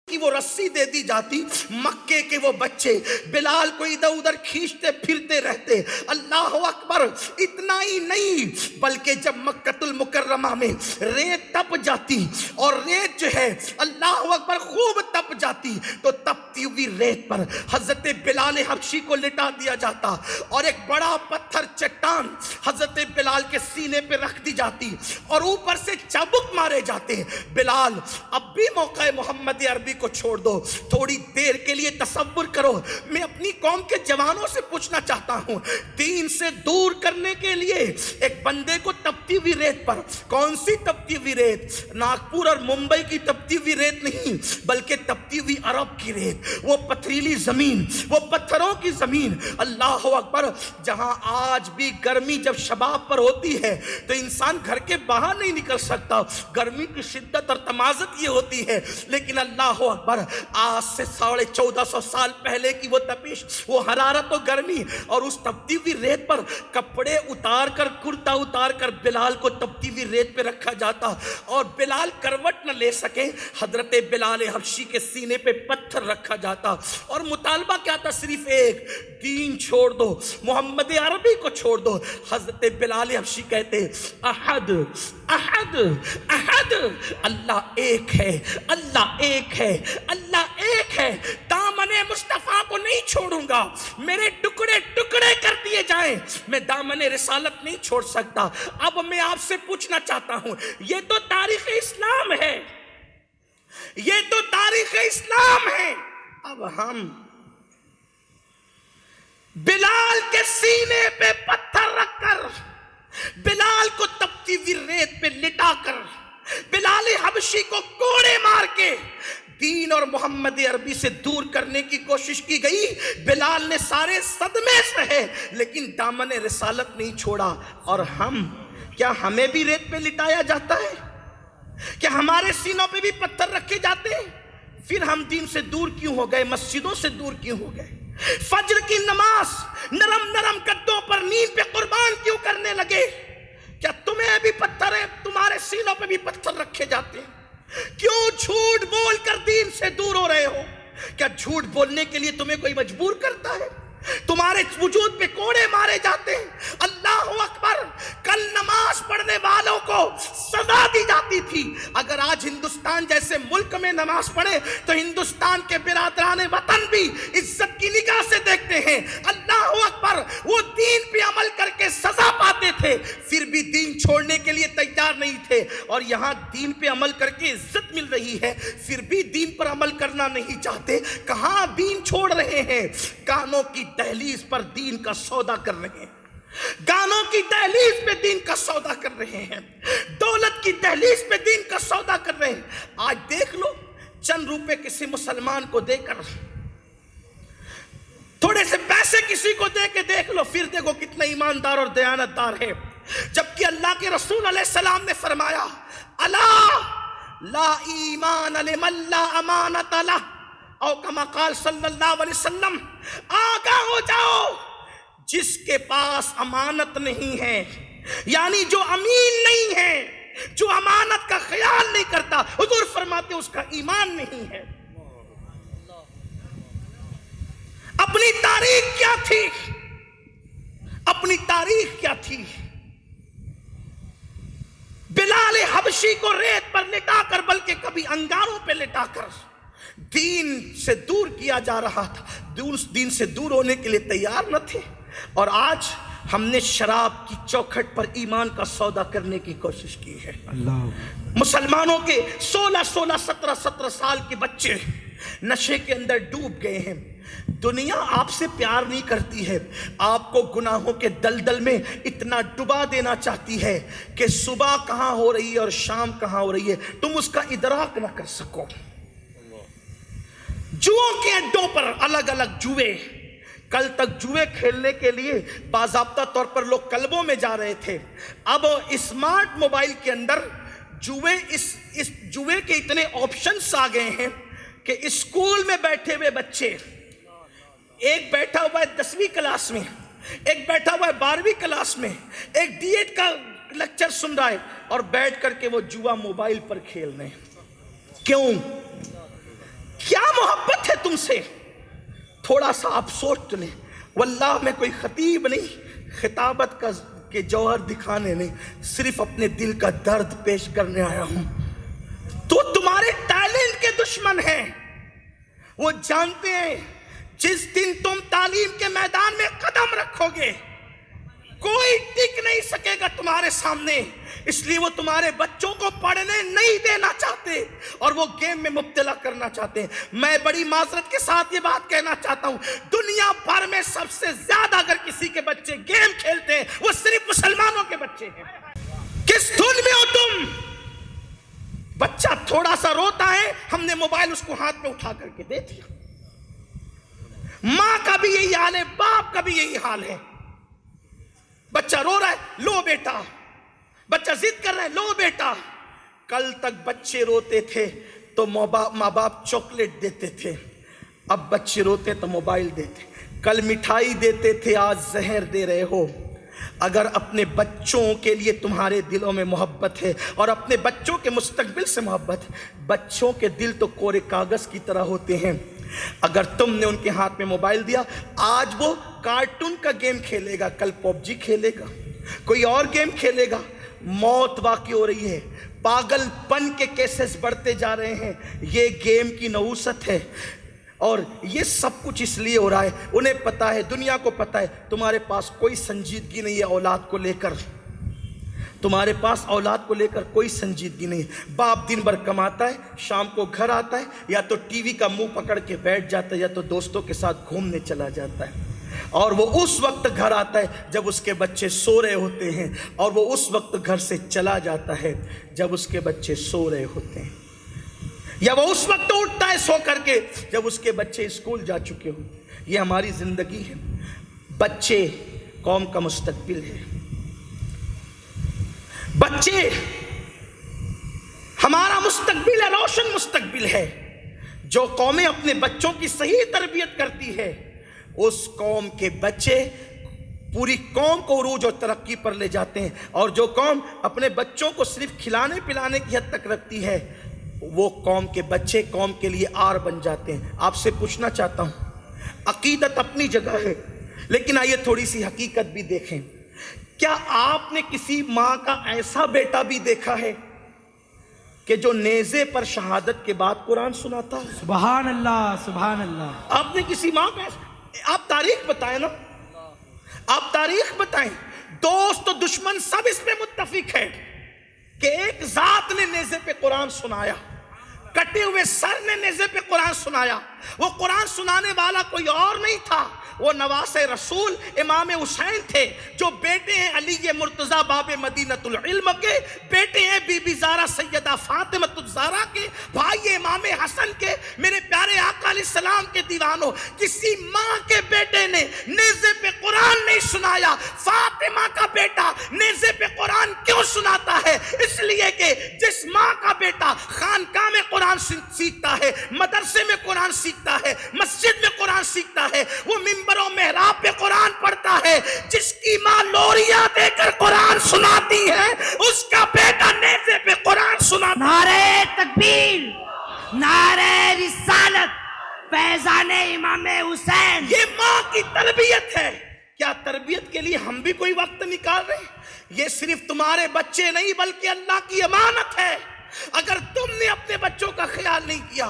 کی وہ رسی دے دی جاتی. مکے کے وہ بچے بلال کو ادھر ادھر کھینچتے پھرتے رہتے. اللہ اکبر. اتنا ہی نہیں بلکہ جب مکہ المکرمہ میں ریت تپ جاتی اور ریت جو ہے اللہ اکبر خوب تپ جاتی تو تپتی ہوئی ریت پر حضرت بلال حبشی کو لٹا دیا جاتا اور ایک بڑا پتھر چٹان حضرت بلال کے سینے پہ رکھ دی جاتی اور اوپر سے چابک مارے جاتے. بلال اب بھی موقع محمد عربی کو چھوڑ دو. تھوڑی دیر کے لیے تصور کرو، میں اپنی قوم کے جوانوں سے پوچھنا چاہتا ہوں دین سے دور کرنے کے لیے ایک بندے کو تپتی ہوئی ریت پر، کون سی تپتی ہوئی ریت؟ ناگپور اور ممبئی کی تپتی ہوئی ریت نہیں بلکہ تپتی ہوئی عرب کی ریت، وہ پتھریلی زمین، وہ پتھروں کی زمین. اللہ اکبر. جہاں آج بھی گرمی جب شباب پر ہوتی ہے تو انسان گھر کے باہر نہیں نکل سکتا، گرمی کی شدت اور تمازت یہ ہوتی ہے. لیکن اللہ اکبر آج سے 1450 سال پہلے کی وہ تپش، وہ حرارت و گرمی اور اس تپتی ہوئی ریت پر کپڑے اتار کر، کرتا اتار کر بلال کو تپتی ہوئی ریت پہ رکھا جاتا اور بلال کروٹ نہ لے سکے حضرت بلال حبشی کے سینے پہ پتھر رکھا جاتا اور مطالبہ کیا تھا؟ صرف ایک، دین چھوڑ دو، محمد عربی کو چھوڑ دو. حضرت بلال حبشی کہتے احد احد احد، اللہ ایک ہے، اللہ ایک ہے، اللہ ایک ہے. دامن مصطفیٰ کو نہیں چھوڑوں گا، میرے ٹکڑے ٹکڑے کر دیے جائیں، میں دامن رسالت نہیں چھوڑ سکتا. اب میں آپ سے پوچھنا چاہتا ہوں، یہ تو تاریخ اسلام ہے، یہ تو تاریخ اسلام ہے. اب ہم بلال کے سینے پہ پتھر رکھ کر، بلال کو تپتی ہوئی ریت پہ لٹا کر، بلال حبشی کو کوڑے مار کے دین اور محمد عربی سے دور کرنے کی کوشش کی گئی. بلال نے سارے صدمے سہے لیکن دامن رسالت نہیں چھوڑا. اور ہم، کیا ہمیں بھی ریت پہ لٹایا جاتا ہے؟ کیا ہمارے سینوں پہ بھی پتھر رکھے جاتے ہیں؟ پھر ہم دین سے دور کیوں ہو گئے؟ مسجدوں سے دور کیوں ہو گئے؟ فجر کی نماز نرم نرم قدوں پر نیند پہ قربان کیوں کرنے لگے؟ کیا تمہیں بھی پتھر ہے؟ تمہارے سینوں پہ بھی پتھر رکھے جاتے ہیں؟ کیوں جھوٹ بول کر دین سے دور ہو رہے ہو؟ کیا جھوٹ بولنے کے لیے تمہیں کوئی مجبور کرتا ہے؟ تمہارے وجود پہ کوڑے مارے جاتے ہیں۔ اللہ اکبر، کل نماز پڑھنے والوں کو سزا دی جاتی تھی۔ اگر آج ہندوستان جیسے ملک میں نماز پڑھے تو ہندوستان کے برادران وطن بھی عزت کی نگاہ سے دیکھتے ہیں۔ اللہ اکبر، وہ دین پہ عمل کر کے سزا پاتے تھے، پھر بھی دین چھوڑنے کے لیے تیار نہیں تھے، اور یہاں دین پہ عمل کر کے عزت مل رہی ہے، پھر بھی دین پر عمل کرنا نہیں چاہتے۔ کہاں دین چھوڑ رہے ہیں؟ کانوں کی دہلیز پر دین کا سودا کر رہے ہیں، گانوں کی دہلیز پہ دین کا سودا کر رہے ہیں، دولت کی دہلیز پہ دین کا سودا کر رہے ہیں۔ آج دیکھ لو، چند روپے کسی مسلمان کو دے کر، تھوڑے سے پیسے کسی کو دے کے دیکھ لو، پھر دیکھو کتنا ایماندار اور دیانتدار ہے۔ جبکہ اللہ کے رسول علیہ السلام نے فرمایا، الا لا ایمان لمن لا امانت لہ، او کما قال صلی اللہ علیہ وسلم، آگاہ ہو جاؤ، جس کے پاس امانت نہیں ہے، یعنی جو امین نہیں ہے، جو امانت کا خیال نہیں کرتا، حضور فرماتے اس کا ایمان نہیں ہے۔ اپنی تاریخ کیا تھی؟ اپنی تاریخ کیا تھی؟ بلال حبشی کو ریت پر لٹا کر، بلکہ کبھی انگاروں پہ لٹا کر دین سے دور کیا جا رہا تھا، دین سے دور ہونے کے لیے تیار نہ تھے، اور آج ہم نے شراب کی چوکھٹ پر ایمان کا سودا کرنے کی کوشش کی ہے۔ مسلمانوں کے 16 17 سال کے بچے نشے کے اندر ڈوب گئے ہیں۔ دنیا آپ سے پیار نہیں کرتی ہے، آپ کو گناہوں کے دلدل میں اتنا ڈبا دینا چاہتی ہے کہ صبح کہاں ہو رہی ہے اور شام کہاں ہو رہی ہے تم اس کا ادراک نہ کر سکو۔ جوؤں کے اڈوں پر الگ الگ جوئے، کل تک جوئے کھیلنے کے لیے باضابطہ طور پر لوگ کلبوں میں جا رہے تھے، اب اسمارٹ موبائل کے اندر اس جوئے کے اتنے آپشنز آ گئے ہیں کہ اسکول میں بیٹھے ہوئے بچے، ایک بیٹھا ہوا ہے 10ویں کلاس میں، ایک بیٹھا ہوا ہے 12ویں کلاس میں، ایک ڈی ایڈ کا لیکچر سن رہا ہے، اور بیٹھ کر کے وہ جوا موبائل پر کھیل رہے ہیں۔ کیوں؟ کیا محبت ہے تم سے؟ تھوڑا سا آپ سوچ لیں۔ واللہ میں کوئی خطیب نہیں، خطابت کے جوہر دکھانے نہیں، صرف اپنے دل کا درد پیش کرنے آیا ہوں۔ تو تمہارے ٹیلنٹ کے دشمن ہیں، وہ جانتے ہیں جس دن تم تعلیم کے میدان میں قدم رکھو گے کوئی ٹک نہیں سکے گا تمہارے سامنے، اس لیے وہ تمہارے بچوں کو پڑھنے نہیں دینا چاہتے اور وہ گیم میں مبتلا کرنا چاہتے ہیں۔ میں بڑی معذرت کے ساتھ یہ بات کہنا چاہتا ہوں، دنیا بھر میں سب سے زیادہ اگر کسی کے بچے گیم کھیلتے ہیں وہ صرف مسلمانوں کے بچے ہیں۔ کس دھن میں ہو تم؟ بچہ تھوڑا سا روتا ہے، ہم نے موبائل اس کو ہاتھ میں اٹھا کر کے دے دیا۔ ماں کا بھی یہی حال ہے، باپ کا بھی یہی حال ہے۔ بچہ رو رہا ہے، لو بیٹا، بچہ ضد کر رہا ہے، لو بیٹا۔ کل تک بچے روتے تھے تو ماں باپ چاکلیٹ دیتے تھے، اب بچے روتے تو موبائل دیتے۔ کل مٹھائی دیتے تھے، آج زہر دے رہے ہو۔ اگر اپنے بچوں کے لیے تمہارے دلوں میں محبت ہے اور اپنے بچوں کے مستقبل سے محبت ہے، بچوں کے دل تو کورے کاغذ کی طرح ہوتے ہیں۔ اگر تم نے ان کے ہاتھ میں موبائل دیا، آج وہ کارٹون کا گیم کھیلے گا، کل پب جی کھیلے گا، کوئی اور گیم کھیلے گا۔ موت واقع ہو رہی ہے، پاگل پن کے کیسز بڑھتے جا رہے ہیں۔ یہ گیم کی نحوست ہے اور یہ سب کچھ اس لیے ہو رہا ہے، انہیں پتا ہے، دنیا کو پتا ہے تمہارے پاس کوئی سنجیدگی نہیں ہے اولاد کو لے کر، تمہارے پاس اولاد کو لے کر کوئی سنجیدگی نہیں ہے۔ باپ دن بھر کماتا ہے، شام کو گھر آتا ہے، یا تو ٹی وی کا منہ پکڑ کے بیٹھ جاتا ہے یا تو دوستوں کے ساتھ گھومنے چلا جاتا ہے، اور وہ اس وقت گھر آتا ہے جب اس کے بچے سو رہے ہوتے ہیں، اور وہ اس وقت گھر سے چلا جاتا ہے جب اس کے بچے سو رہے ہوتے ہیں، یا وہ اس وقت اٹھتا ہے سو کر کے جب اس کے بچے اسکول جا چکے ہوتے ہیں۔ یہ ہماری زندگی ہے۔ بچے قوم کا مستقبل ہے، بچے ہمارا مستقبل ہے، روشن مستقبل ہے۔ جو قومیں اپنے بچوں کی صحیح تربیت کرتی ہے، اس قوم کے بچے پوری قوم کو عروج اور ترقی پر لے جاتے ہیں، اور جو قوم اپنے بچوں کو صرف کھلانے پلانے کی حد تک رکھتی ہے، وہ قوم کے بچے قوم کے لیے آر بن جاتے ہیں۔ آپ سے پوچھنا چاہتا ہوں، عقیدت اپنی جگہ ہے، لیکن آئیے تھوڑی سی حقیقت بھی دیکھیں. کیا آپ نے کسی ماں کا ایسا بیٹا بھی دیکھا ہے کہ جو نیزے پر شہادت کے بعد قرآن سناتا ہے؟ سبحان اللہ سبحان اللہ. آپ نے کسی ماں کا آپ تاریخ بتائیں نا، آپ تاریخ بتائیں. دوست و دشمن سب اس پہ متفق ہے کہ ایک ذات نے نیزے پہ قرآن سنایا، کٹے ہوئے سر نے نیزے پہ قرآن سنایا. وہ قرآن سنانے والا کوئی اور نہیں تھا، وہ نواسِ رسول امام حسین تھے، جو بیٹے ہیں علی مرتضیٰ باب مدینۃ العلم کے، بیٹے ہیں بی بی زہرا سیدہ فاطمۃ الزہرا کے، بھائی امام حسن کے. میرے پیارے آقا علیہ السلام کے دیوانوں، کسی ماں کے بیٹے نے نیزے پہ قرآن نہیں سنایا. فاطمہ کا بیٹا نیزے پہ قرآن کیوں سناتا ہے؟ اس لیے کہ جس ماں کا بیٹا خانقاہ میں قرآن سیکھتا ہے، مدرسے میں قرآن سیکھتا ہے، مسجد میں قرآن سیکھتا ہے، وہ منبر و محراب پہ قرآن پڑھتا ہے. جس کی ماں لوریاں دے کر قرآن سناتی ہے، اس کا بیٹا نیزے پہ قرآن سناتا. نعرہ تکبیر، نعرہ رسالت، فیضان امام حسین. یہ ماں کی تربیت ہے. کیا تربیت کے لیے ہم بھی کوئی وقت نکال رہے ہیں؟ یہ صرف تمہارے بچے نہیں بلکہ اللہ کی امانت ہے. اگر تم نے اپنے بچوں کا خیال نہیں کیا،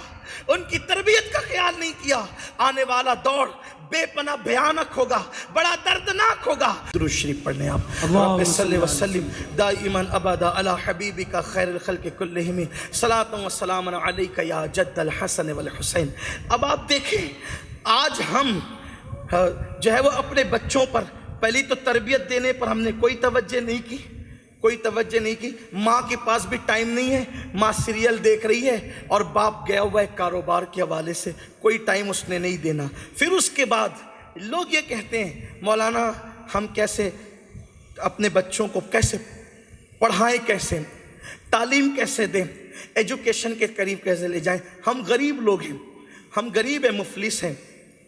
ان کی تربیت کا خیال نہیں کیا، آنے والا دور بے پناہ بھیانک ہوگا، بڑا دردناک ہوگا. درود شریف پڑھنے آپ. رب صلی وسلم دائما ابدا علی حبیبک خیر الخلق کلہم صلاۃ و سلام علیک یا جد الحسن والحسین. اب آپ دیکھیں، آج ہم جو ہے وہ اپنے بچوں پر پہلی تو تربیت دینے پر ہم نے کوئی توجہ نہیں کی، کوئی توجہ نہیں کی. ماں کے پاس بھی ٹائم نہیں ہے، ماں سیریل دیکھ رہی ہے اور باپ گیا ہوا ہے کاروبار کے حوالے سے، کوئی ٹائم اس نے نہیں دینا. پھر اس کے بعد لوگ یہ کہتے ہیں مولانا ہم کیسے اپنے بچوں کو کیسے پڑھائیں، کیسے تعلیم کیسے دیں، ایجوکیشن کے قریب کیسے لے جائیں. ہم غریب لوگ ہیں، ہم غریب ہیں، مفلس ہیں،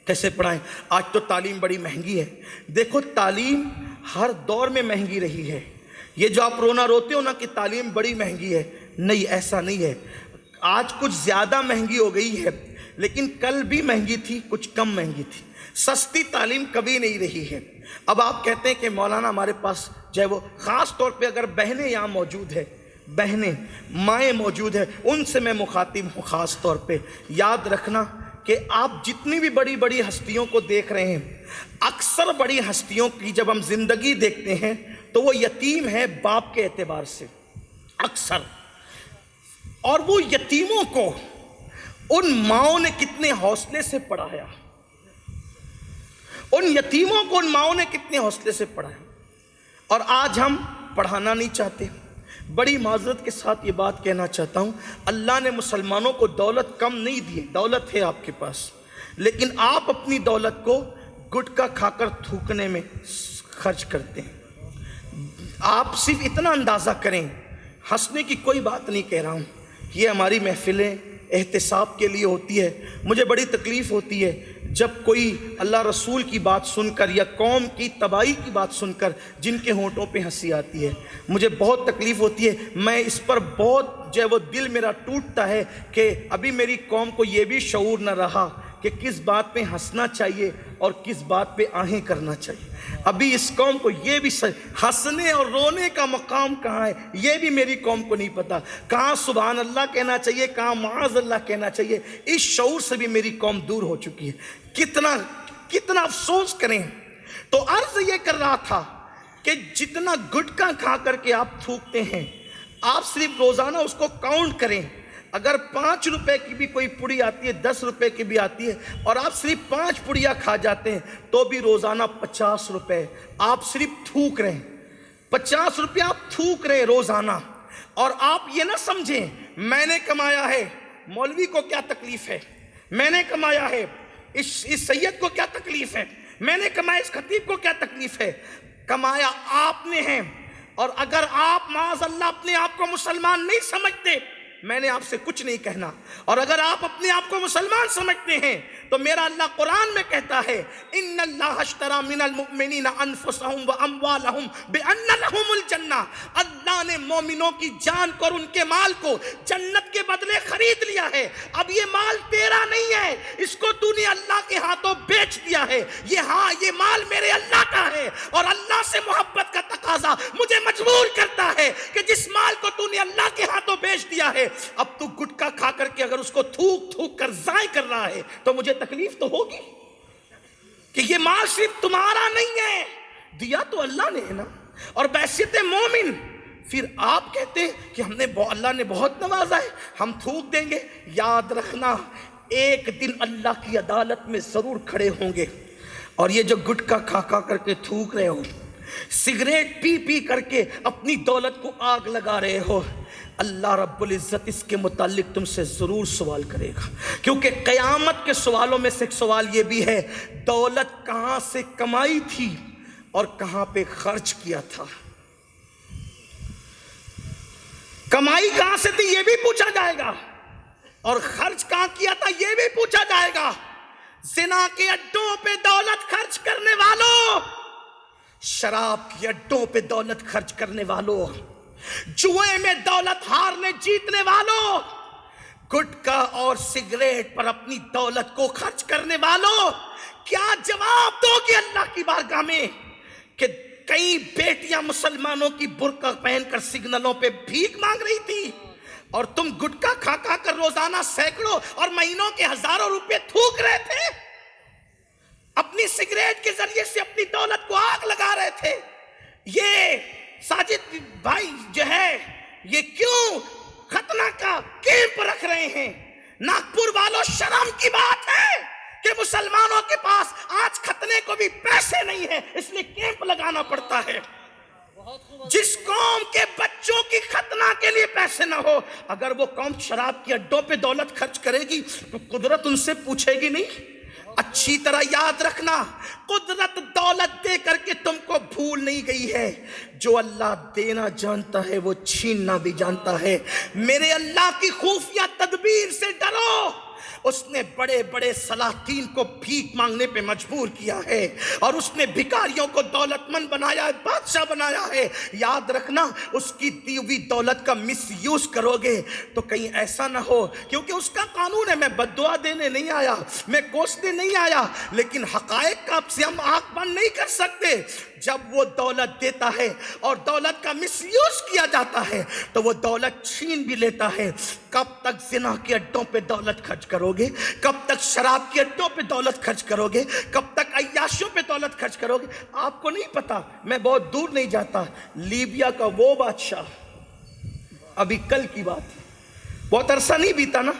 کیسے پڑھائیں؟ آج تو تعلیم بڑی مہنگی ہے. دیکھو تعلیم ہر دور میں مہنگی رہی ہے. یہ جو آپ رونا روتے ہو نا کہ تعلیم بڑی مہنگی ہے، نہیں، ایسا نہیں ہے. آج کچھ زیادہ مہنگی ہو گئی ہے، لیکن کل بھی مہنگی تھی، کچھ کم مہنگی تھی. سستی تعلیم کبھی نہیں رہی ہے. اب آپ کہتے ہیں کہ مولانا ہمارے پاس جو ہے وہ خاص طور پہ اگر بہنیں یہاں موجود ہے، بہنیں مائیں موجود ہیں، ان سے میں مخاطب ہوں خاص طور پہ. یاد رکھنا کہ آپ جتنی بھی بڑی بڑی ہستیوں کو دیکھ رہے ہیں، اکثر بڑی ہستیوں کی جب ہم زندگی دیکھتے ہیں تو وہ یتیم ہے باپ کے اعتبار سے اکثر. اور وہ یتیموں کو ان ماؤں نے کتنے حوصلے سے پڑھایا، ان یتیموں کو ان ماؤں نے کتنے حوصلے سے پڑھایا. اور آج ہم پڑھانا نہیں چاہتے. بڑی معذرت کے ساتھ یہ بات کہنا چاہتا ہوں، اللہ نے مسلمانوں کو دولت کم نہیں دی، دولت ہے آپ کے پاس، لیکن آپ اپنی دولت کو گٹکا کھا کر تھوکنے میں خرچ کرتے ہیں. آپ صرف اتنا اندازہ کریں، ہنسنے کی کوئی بات نہیں کہہ رہا ہوں، یہ ہماری محفلیں احتساب کے لیے ہوتی ہے. مجھے بڑی تکلیف ہوتی ہے جب کوئی اللہ رسول کی بات سن کر یا قوم کی تباہی کی بات سن کر جن کے ہونٹوں پہ ہنسی آتی ہے، مجھے بہت تکلیف ہوتی ہے. میں اس پر بہت جو ہے وہ دل میرا ٹوٹتا ہے کہ ابھی میری قوم کو یہ بھی شعور نہ رہا کہ کس بات پہ ہنسنا چاہیے اور کس بات پہ آہیں کرنا چاہیے. ابھی اس قوم کو یہ بھی ہنسنے اور رونے کا مقام کہاں ہے یہ بھی میری قوم کو نہیں پتا. کہاں سبحان اللہ کہنا چاہیے، کہاں معاذ اللہ کہنا چاہیے، اس شعور سے بھی میری قوم دور ہو چکی ہے. کتنا افسوس کریں. تو عرض یہ کر رہا تھا کہ جتنا گٹکا کھا کر کے آپ تھوکتے ہیں، آپ صرف روزانہ اس کو کاؤنٹ کریں. اگر 5 روپے کی بھی کوئی پڑی آتی ہے، 10 روپے کی بھی آتی ہے، اور آپ صرف 5 پڑیاں کھا جاتے ہیں تو بھی روزانہ 50 روپے آپ صرف تھوک رہے ہیں. 50 روپے آپ تھوک رہے ہیں روزانہ. اور آپ یہ نہ سمجھیں میں نے کمایا ہے، مولوی کو کیا تکلیف ہے، میں نے کمایا ہے، اس سید کو کیا تکلیف ہے، میں نے کمایا، اس خطیب کو کیا تکلیف ہے. کمایا آپ نے ہے. اور اگر آپ معاذ اللہ اپنے آپ کو مسلمان نہیں سمجھتے، میں نے آپ سے کچھ نہیں کہنا. اور اگر آپ اپنے آپ کو مسلمان سمجھتے ہیں تو میرا اللہ قرآن میں کہتا ہے ان اللہ اشتری من المؤمنین انفسهم واموالهم بان لهم الجنہ. اللہ اللہ نے مومنوں کی جان کو اور ان کے مال کو جنت کے بدلے خرید لیا ہے. اب یہ مال تیرا نہیں ہے, اس کو تو نے اللہ کے ہاتھوں بیچ دیا ہے. یہ مال میرے اللہ کا ہے, اور اللہ سے محبت کا تقاضا مجھے مجبور کرتا ہے کہ جس مال کو تو نے اللہ کے ہاتھوں بیچ دیا ہے, اب تو گٹکا کھا کر کے اگر اس کو تھوک تھوک کر ضائع کر رہا ہے تو مجھے تکلیف تو ہوگی کہ یہ مال صرف تمہارا نہیں ہے, دیا تو اللہ نے ہے نا. اور بحیثیت مومن پھر آپ کہتے ہیں کہ اللہ نے بہت نوازا ہے, ہم تھوک دیں گے. یاد رکھنا ایک دن اللہ کی عدالت میں ضرور کھڑے ہوں گے, اور یہ جو گٹکا کھا کھا کر کے تھوک رہے ہو, سگریٹ پی پی کر کے اپنی دولت کو آگ لگا رہے ہو, اللہ رب العزت اس کے متعلق تم سے ضرور سوال کرے گا. کیونکہ قیامت کے سوالوں میں سے ایک سوال یہ بھی ہے, دولت کہاں سے کمائی تھی اور کہاں پہ خرچ کیا تھا. کمائی کہاں سے تھی یہ بھی پوچھا جائے گا, اور خرچ کہاں کیا تھا یہ بھی پوچھا جائے گا. زنا کے اڈوں پہ دولت خرچ کرنے والوں, شراب کے اڈوں پہ دولت خرچ کرنے والوں, جوئے میں دولت ہارنے جیتنے والوں, گٹکا اور سگریٹ پر اپنی دولت کو خرچ کرنے والوں, کیا جواب دو گے اللہ کی بارگاہ میں کہ کئی بیٹیاں مسلمانوں کی برقع پہن کر سگنلوں پہ بھیک مانگ رہی تھی, اور تم گٹکا کھا کھا کر روزانہ سینکڑوں اور مہینوں کے ہزاروں روپے تھوک رہے تھے, اپنی سگریٹ کے ذریعے سے اپنی دولت کو آگ لگا رہے تھے. یہ ساجد بھائی جو ہے یہ کیوں ختنہ کا کیمپ رکھ رہے ہیں؟ ناگپور والوں شرم کی بات ہے کہ مسلمانوں کے پاس آج ختنے کو بھی پیسے نہیں ہیں, اس لیے کیمپ لگانا پڑتا ہے. جس قوم کے بچوں کی ختنہ کے لیے پیسے نہ ہو, اگر وہ قوم شراب کی اڈوں پہ دولت خرچ کرے گی تو قدرت ان سے پوچھے گی نہیں؟ اچھی طرح یاد رکھنا, قدرت دولت دے کر کے تم کو بھول نہیں گئی ہے. جو اللہ دینا جانتا ہے وہ چھیننا بھی جانتا ہے. میرے اللہ کی خفیہ تدبیر سے ڈرو. اس نے بڑے بڑے سلاطین کو بھیک مانگنے پہ مجبور کیا ہے, اور اس نے بھکاریوں کو دولت مند بنایا ہے, بادشاہ بنایا ہے. یاد رکھنا اس کی دی ہوئی دولت کا مس یوز کرو گے تو کہیں ایسا نہ ہو, کیونکہ اس کا قانون ہے. میں بد دعا دینے نہیں آیا, میں کوسنے نہیں آیا, لیکن حقائق کا سے ہم آنکھ بند نہیں کر سکتے. جب وہ دولت دیتا ہے اور دولت کا مس یوز کیا جاتا ہے تو وہ دولت چھین بھی لیتا ہے. کب تک زنا کے اڈوں پہ دولت خرچ کرو گے؟ کب تک شراب کے اڈوں پہ دولت خرچ کرو گے؟ کب تک عیاشوں پہ دولت خرچ کرو گے؟ آپ کو نہیں پتا, میں بہت دور نہیں جاتا, لیبیا کا وہ بادشاہ, ابھی کل کی بات, بہت عرصہ نہیں بیتا نا,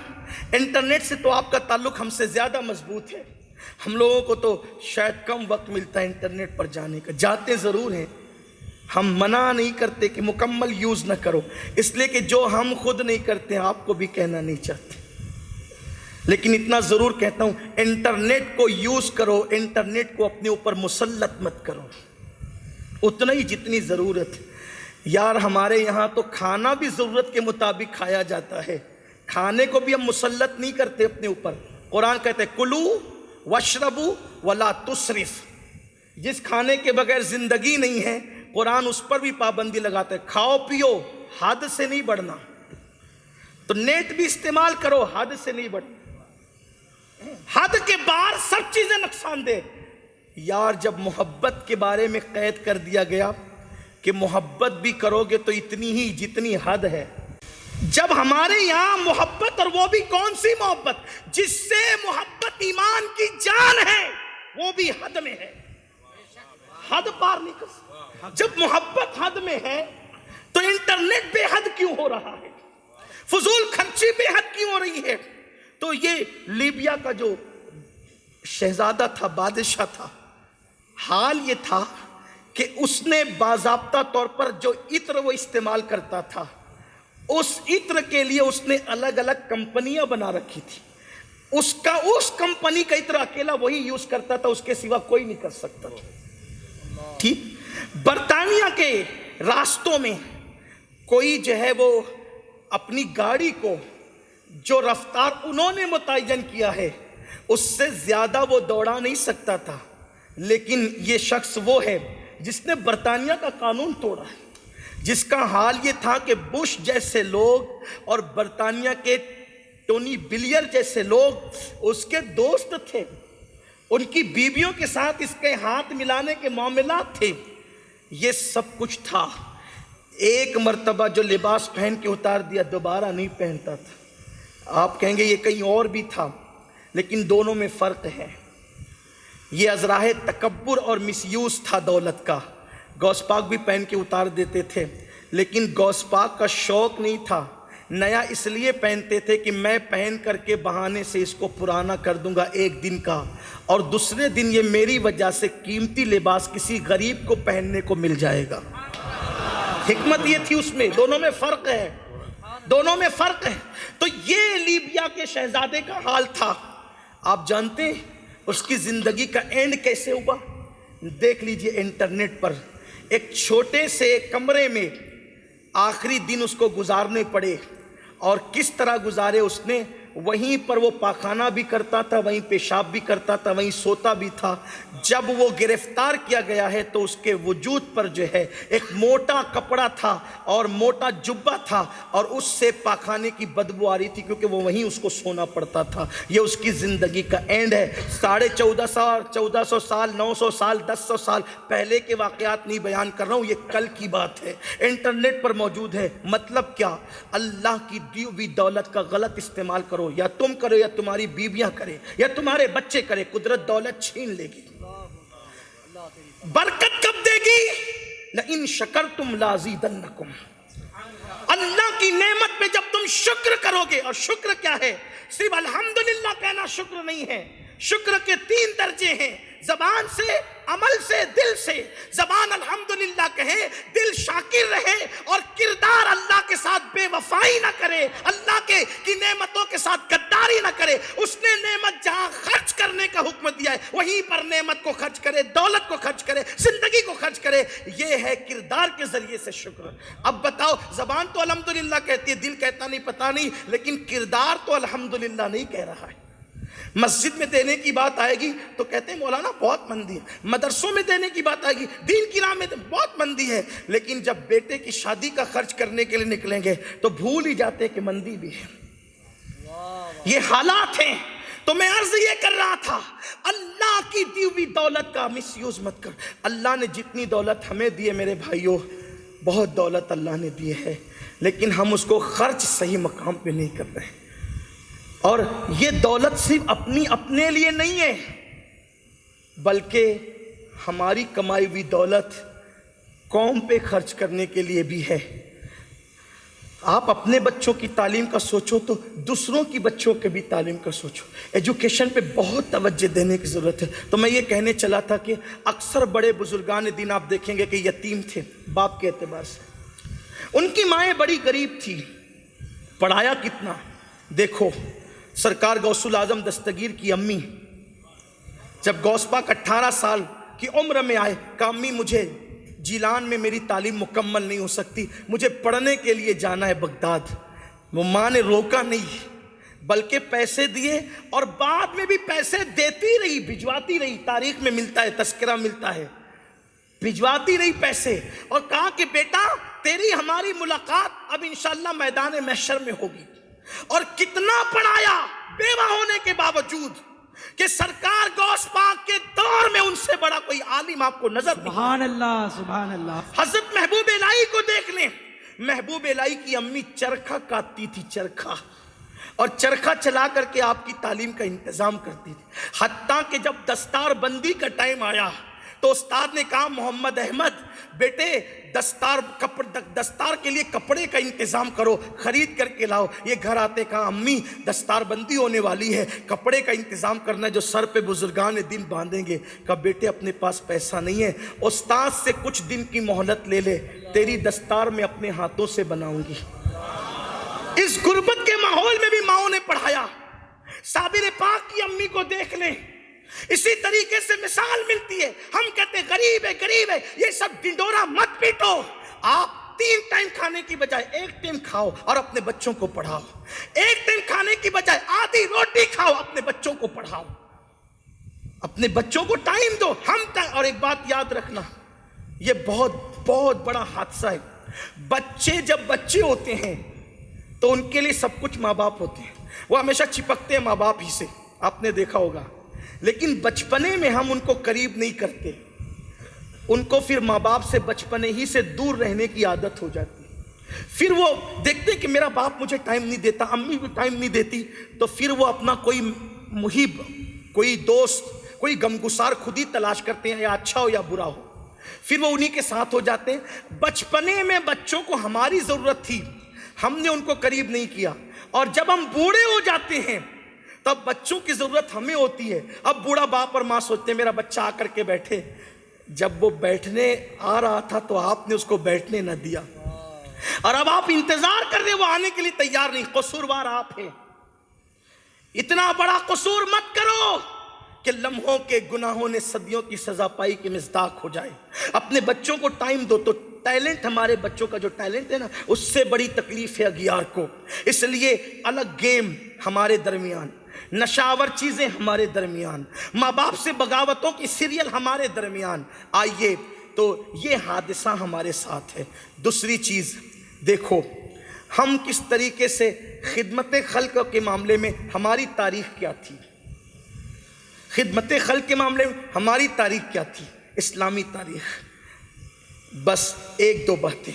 انٹرنیٹ سے تو آپ کا تعلق ہم سے زیادہ مضبوط ہے. ہم لوگوں کو تو شاید کم وقت ملتا ہے انٹرنیٹ پر جانے کا, جاتے ضرور ہیں. ہم منع نہیں کرتے کہ مکمل یوز نہ کرو, اس لیے کہ جو ہم خود نہیں کرتے آپ کو بھی کہنا نہیں چاہتے, لیکن اتنا ضرور کہتا ہوں, انٹرنیٹ کو یوز کرو, انٹرنیٹ کو اپنے اوپر مسلط مت کرو, اتنا ہی جتنی ضرورت. یار ہمارے یہاں تو کھانا بھی ضرورت کے مطابق کھایا جاتا ہے, کھانے کو بھی ہم مسلط نہیں کرتے اپنے اوپر. قرآن کہتے ہیں کلو واشربو ولا تسرف, جس کھانے کے بغیر زندگی نہیں ہے قرآن اس پر بھی پابندی لگاتا ہے, کھاؤ پیو حد سے نہیں بڑھنا. تو نیٹ بھی استعمال کرو, حد سے نہیں بڑھنا, حد کے باہر سب چیزیں نقصان دہ. یار جب محبت کے بارے میں قید کر دیا گیا کہ محبت بھی کرو گے تو اتنی ہی جتنی حد ہے, جب ہمارے یہاں محبت, اور وہ بھی کون سی محبت, جس سے محبت ایمان کی جان ہے, وہ بھی حد میں ہے, حد پار نہیں کر سکتا. جب محبت حد میں ہے تو انٹرنیٹ بے حد کیوں ہو رہا ہے, فضول خرچی بے حد کیوں ہو رہی ہے؟ تو یہ لیبیا کا جو شہزادہ تھا, بادشاہ تھا, حال یہ تھا کہ اس نے باضابطہ طور پر جو عطر وہ استعمال کرتا تھا, اس عطر کے لیے اس نے الگ الگ کمپنیاں بنا رکھی تھی. اس کمپنی کا عطر اکیلا وہی یوز کرتا تھا, اس کے سوا کوئی نہیں کر سکتا. ٹھیک, برطانیہ کے راستوں میں کوئی جو ہے وہ اپنی گاڑی کو جو رفتار انہوں نے متعین کیا ہے اس سے زیادہ وہ دوڑا نہیں سکتا تھا, لیکن یہ شخص وہ ہے جس نے برطانیہ کا قانون توڑا ہے. جس کا حال یہ تھا کہ بش جیسے لوگ اور برطانیہ کے ٹونی بلیئر جیسے لوگ اس کے دوست تھے، ان کی بیویوں کے ساتھ اس کے ہاتھ ملانے کے معاملات تھے، یہ سب کچھ تھا۔ ایک مرتبہ جو لباس پہن کے اتار دیا دوبارہ نہیں پہنتا تھا۔ آپ کہیں گے یہ کہیں اور بھی تھا، لیکن دونوں میں فرق ہے۔ یہ ازراہ تکبر اور مس یوز تھا دولت کا۔ غوث پاک بھی پہن کے اتار دیتے تھے، لیکن غوث پاک کا شوق نہیں تھا، نیا اس لیے پہنتے تھے کہ میں پہن کر کے بہانے سے اس کو پرانا کر دوں گا ایک دن کا، اور دوسرے دن یہ میری وجہ سے قیمتی لباس کسی غریب کو پہننے کو مل جائے گا۔ حکمت یہ تھی اس میں، دونوں میں فرق ہے، دونوں میں فرق ہے۔ تو یہ لیبیا کے شہزادے کا حال تھا۔ آپ جانتے ہیں اس کی زندگی کا اینڈ کیسے ہوا؟ دیکھ لیجئے انٹرنیٹ پر، ایک چھوٹے سے کمرے میں آخری دن اس کو گزارنے پڑے، اور کس طرح گزارے اس نے؟ وہیں پر وہ پاخانہ بھی کرتا تھا، وہیں پیشاب بھی کرتا تھا، وہیں سوتا بھی تھا۔ جب وہ گرفتار کیا گیا ہے تو اس کے وجود پر جو ہے ایک موٹا کپڑا تھا اور موٹا جبہ تھا، اور اس سے پاخانے کی بدبو آ رہی تھی، کیونکہ وہ وہیں اس کو سونا پڑتا تھا۔ یہ اس کی زندگی کا اینڈ ہے۔ 1450 سال 900 سال 1000 سال پہلے کے واقعات نہیں بیان کر رہا ہوں، یہ کل کی بات ہے، انٹرنیٹ پر موجود ہے۔ مطلب کیا؟ اللہ کی دی ہوئی دولت کا غلط استعمال کرو، یا تم کرو یا تمہاری بیویاں کرے یا تمہارے بچے کرے، قدرت دولت چھین لے گی۔ برکت کب دے گی؟ لَإِن شَكَرْتُمْ لَأَزِيدَنَّكُمْ۔ اللہ کی نعمت پہ جب تم شکر کرو گے، اور شکر کیا ہے؟ صرف الحمدللہ کہنا شکر نہیں ہے، شکر کے 3 درجے ہیں، زبان سے، عمل سے، دل سے۔ زبان الحمدللہ کہے، دل شاکر رہے، اور کردار اللہ کے ساتھ بے وفائی نہ کرے، اللہ کی نعمتوں کے ساتھ غداری نہ کرے۔ اس نے نعمت جہاں خرچ کرنے کا حکم دیا ہے وہیں پر نعمت کو خرچ کرے، دولت کو خرچ کرے، زندگی کو خرچ کرے۔ یہ ہے کردار کے ذریعے سے شکر۔ اب بتاؤ، زبان تو الحمدللہ کہتی ہے، دل کہتا نہیں، پتہ نہیں، لیکن کردار تو الحمدللہ نہیں کہہ رہا ہے۔ مسجد میں دینے کی بات آئے گی تو کہتے ہیں مولانا بہت مندی ہے، مدرسوں میں دینے کی بات آئے گی، دین کی راہ میں بہت مندی ہے، لیکن جب بیٹے کی شادی کا خرچ کرنے کے لیے نکلیں گے تو بھول ہی جاتے کہ مندی بھی ہے۔ یہ حالات ہیں۔ تو میں عرض یہ کر رہا تھا، اللہ کی دی ہوئی دولت کا مس یوز مت کر۔ اللہ نے جتنی دولت ہمیں دی ہے میرے بھائیوں، بہت دولت اللہ نے دی ہے، لیکن ہم اس کو خرچ صحیح مقام پہ نہیں کر رہے ہیں۔ اور یہ دولت صرف اپنے لیے نہیں ہے، بلکہ ہماری کمائی ہوئی دولت قوم پہ خرچ کرنے کے لیے بھی ہے۔ آپ اپنے بچوں کی تعلیم کا سوچو تو دوسروں کی بچوں کے بھی تعلیم کا سوچو۔ ایجوکیشن پہ بہت توجہ دینے کی ضرورت ہے۔ تو میں یہ کہنے چلا تھا کہ اکثر بڑے بزرگان دین آپ دیکھیں گے کہ یتیم تھے باپ کے اعتبار سے، ان کی مائیں بڑی غریب تھی، پڑھایا کتنا؟ دیکھو سرکار غوث العظم دستگیر کی امی جب غوث پاک 18 سال کی عمر میں آئے، کہا امی مجھے جیلان میں میری تعلیم مکمل نہیں ہو سکتی، مجھے پڑھنے کے لیے جانا ہے بغداد۔ وہ ماں نے روکا نہیں، بلکہ پیسے دیے، اور بعد میں بھی پیسے دیتی رہی، بھجواتی رہی۔ تاریخ میں ملتا ہے، تذکرہ ملتا ہے، بھجواتی رہی پیسے، اور کہا کہ بیٹا تیری ہماری ملاقات اب انشاءاللہ میدان محشر میں ہوگی۔ اور کتنا پڑھایا بیوہ ہونے کے باوجود، کہ سرکار غوث پاک کے دور میں ان سے بڑا کوئی عالم آپ کو نظر نہیں۔ سبحان اللہ، سبحان اللہ۔ حضرت محبوب الہی کو دیکھ لیں، محبوب الہی کی امی چرخہ کاٹتی تھی، چرخہ، اور چرخہ چلا کر کے آپ کی تعلیم کا انتظام کرتی تھی۔ حتیٰ کہ جب دستار بندی کا ٹائم آیا تو استاد نے کہا محمد احمد بیٹے دستار کے لیے کپڑے کا انتظام کرو، خرید کر کے لاؤ۔ یہ گھر آتے کہا امی دستار بندی ہونے والی ہے، کپڑے کا انتظام کرنا ہے جو سر پہ بزرگان دین باندھیں گے۔ کہا بیٹے اپنے پاس پیسہ نہیں ہے، استاد سے کچھ دن کی مہلت لے لے، تیری دستار میں اپنے ہاتھوں سے بناؤں گی۔ اس غربت کے ماحول میں بھی ماؤں نے پڑھایا۔ صابر پاک کی امی کو دیکھ لیں، اسی طریقے سے مثال ملتی ہے۔ ہم کہتے ہیں غریب ہے غریب ہے، یہ سب ڈنڈورا مت پیٹو۔ آپ 3 ٹائم کھانے کی بجائے 1 ٹائم کھاؤ اور اپنے بچوں کو پڑھاؤ۔ 1 ٹائم کھانے کی بجائے آدھی روٹی کھاؤ، اپنے بچوں کو پڑھاؤ، اپنے بچوں کو ٹائم دو۔ اور ایک بات یاد رکھنا، یہ بہت بہت بڑا حادثہ ہے۔ بچے جب بچے ہوتے ہیں تو ان کے لیے سب کچھ ماں باپ ہوتے ہیں، وہ ہمیشہ چپکتے ہیں ماں باپ ہی سے، آپ نے دیکھا ہوگا، لیکن بچپنے میں ہم ان کو قریب نہیں کرتے، ان کو پھر ماں باپ سے بچپنے ہی سے دور رہنے کی عادت ہو جاتی ہے، پھر وہ دیکھتے کہ میرا باپ مجھے ٹائم نہیں دیتا، امی بھی ٹائم نہیں دیتی، تو پھر وہ اپنا کوئی محب، کوئی دوست، کوئی غمگسار خود ہی تلاش کرتے ہیں، یا اچھا ہو یا برا ہو، پھر وہ انہی کے ساتھ ہو جاتے ہیں۔ بچپنے میں بچوں کو ہماری ضرورت تھی، ہم نے ان کو قریب نہیں کیا، اور جب ہم بوڑھے ہو جاتے ہیں تب بچوں کی ضرورت ہمیں ہوتی ہے۔ اب بوڑھا باپ اور ماں سوچتے ہیں میرا بچہ آ کر کے بیٹھے، جب وہ بیٹھنے آ رہا تھا تو آپ نے اس کو بیٹھنے نہ دیا، اور اب آپ انتظار کر رہے وہ آنے کے لیے تیار نہیں، قصوروار آپ ہیں۔ اتنا بڑا قصور مت کرو کہ لمحوں کے گناہوں نے صدیوں کی سزا پائی کہ مصداق ہو جائے۔ اپنے بچوں کو ٹائم دو، تو ٹیلنٹ، ہمارے بچوں کا جو ٹیلنٹ ہے نا، اس سے بڑی تکلیف ہے اگیار کو، اس لیے الگ گیم ہمارے درمیان، نشاور چیزیں ہمارے درمیان، ماں باپ سے بغاوتوں کی سیریل ہمارے درمیان۔ آئیے تو یہ حادثہ ہمارے ساتھ ہے۔ دوسری چیز دیکھو ہم کس طریقے سے خدمت خلق کے معاملے میں ہماری تاریخ کیا تھی، خدمت خلق کے معاملے میں ہماری تاریخ کیا تھی، اسلامی تاریخ۔ بس ایک دو باتیں،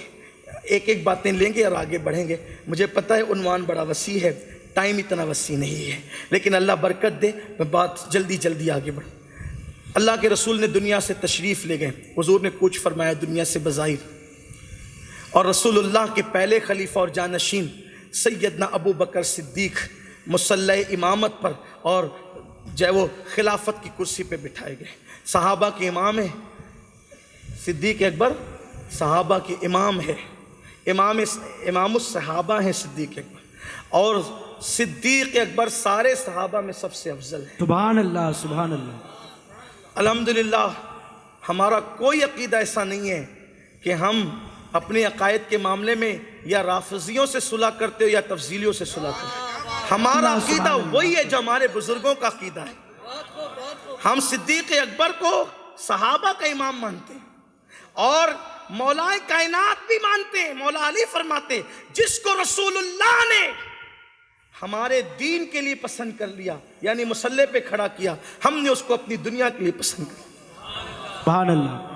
ایک باتیں لیں گے اور آگے بڑھیں گے۔ مجھے پتہ ہے عنوان بڑا وسیع ہے، ٹائم اتنا وسیع نہیں ہے، لیکن اللہ برکت دے، میں بات جلدی آگے بڑھوں۔ اللہ کے رسول نے دنیا سے تشریف لے گئے، حضور نے کوچ فرمایا دنیا سے بظاہر، اور رسول اللہ کے پہلے خلیفہ اور جانشین سیدنا ابو بکر صدیق مصلی امامت پر اور جو ہے وہ خلافت کی کرسی پہ بٹھائے گئے۔ صحابہ کے امام ہیں، صدیق اکبر صحابہ کے امام ہے، امام الصحابہ ہیں صدیق اکبر، اور صدیق اکبر سارے صحابہ میں سب سے افضل ہے۔ سبحان اللہ، سبحان اللہ۔ الحمدللہ ہمارا کوئی عقیدہ ایسا نہیں ہے کہ ہم اپنے عقائد کے معاملے میں یا رافضیوں سے صلح کرتے ہو یا تفضیلیوں سے صلح کرتے ہو، ہمارا عقیدہ وہی ہے جو ہمارے بزرگوں کا عقیدہ ہے۔ ہم صدیق اکبر کو صحابہ کا امام مانتے ہیں، اور مولا کائنات بھی مانتے ہیں۔ مولا علی فرماتے جس کو رسول اللہ نے ہمارے دین کے لیے پسند کر لیا، یعنی مصلی پہ کھڑا کیا، ہم نے اس کو اپنی دنیا کے لیے پسند کر لیا۔ سبحان اللہ۔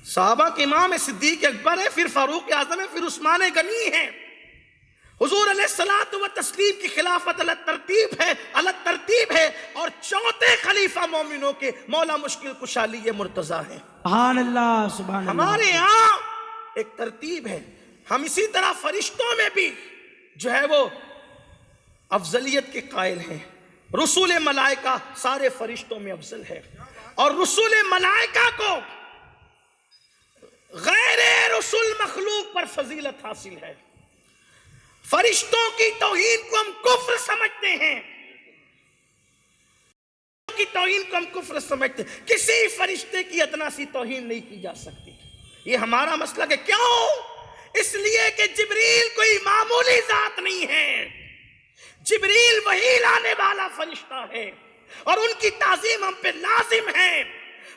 صحابہ کے امام ہے، صدیق اکبر ہے، پھر فاروق اعظم ہے، پھر عثمان غنی ہے۔ حضور علیہ الصلوۃ والتسلیم کی خلافت الگ ترتیب ہے، اور چوتھے خلیفہ مومنوں کے مولا مشکل کشا علی مرتضیٰ ہیں۔ سبحان اللہ، سبحان اللہ۔ ہمارے یہاں ایک ترتیب ہے۔ ہم اسی طرح فرشتوں میں بھی جو ہے وہ افضلیت کے قائل ہیں۔ رسول ملائکہ سارے فرشتوں میں افضل ہے، اور رسول ملائکہ کو غیر رسول مخلوق پر فضیلت حاصل ہے۔ فرشتوں کی توہین کو ہم کفر سمجھتے ہیں، کی توہین کو ہم کفر سمجھتے ہیں، کسی فرشتے کی ادنا سی توہین نہیں کی جا سکتی۔ یہ ہمارا مسلک ہے۔ کیوں؟ اس لیے کہ جبریل کوئی معمولی ذات نہیں ہے، جبریل وحی لانے والا فرشتہ ہے، اور ان کی تعظیم ہم پہ لازم ہے۔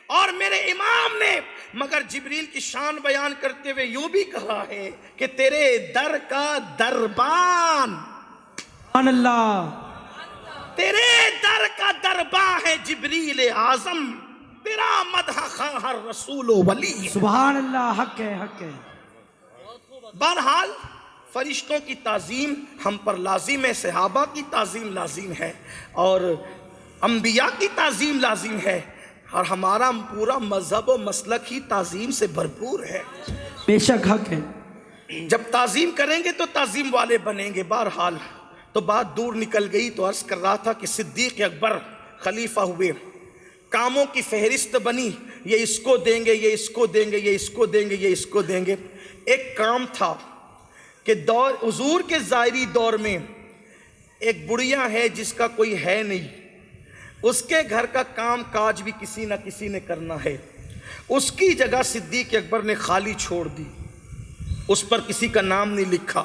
اور میرے امام نے مگر جبریل کی شان بیان کرتے ہوئے یوں بھی کہا ہے کہ تیرے در کا دربان، سبحان اللہ، تیرے در کا دربان ہے جبریل اعظم، تیرا مدح خواہ ہر رسول و ولی۔ سبحان اللہ، حق ہے، حق ہے۔ بہرحال فرشتوں کی تعظیم ہم پر لازم ہے، صحابہ کی تعظیم لازم ہے، اور انبیاء کی تعظیم لازم ہے، اور ہمارا پورا مذہب و مسلک ہی تعظیم سے بھرپور ہے۔ بے شک حق ہے۔ جب تعظیم کریں گے تو تعظیم والے بنیں گے۔ بہرحال تو بات دور نکل گئی، تو عرض کر رہا تھا کہ صدیق اکبر خلیفہ ہوئے، کاموں کی فہرست بنی، یہ اس کو دیں گے، یہ اس کو دیں گے، یہ اس کو دیں گے، یہ اس کو دیں گے۔ ایک کام تھا کہ حضور کے ظاہری دور میں ایک بڑھیا ہے جس کا کوئی ہے نہیں، اس کے گھر کا کام کاج بھی کسی نہ کسی نے کرنا ہے، اس کی جگہ صدیق اکبر نے خالی چھوڑ دی، اس پر کسی کا نام نہیں لکھا۔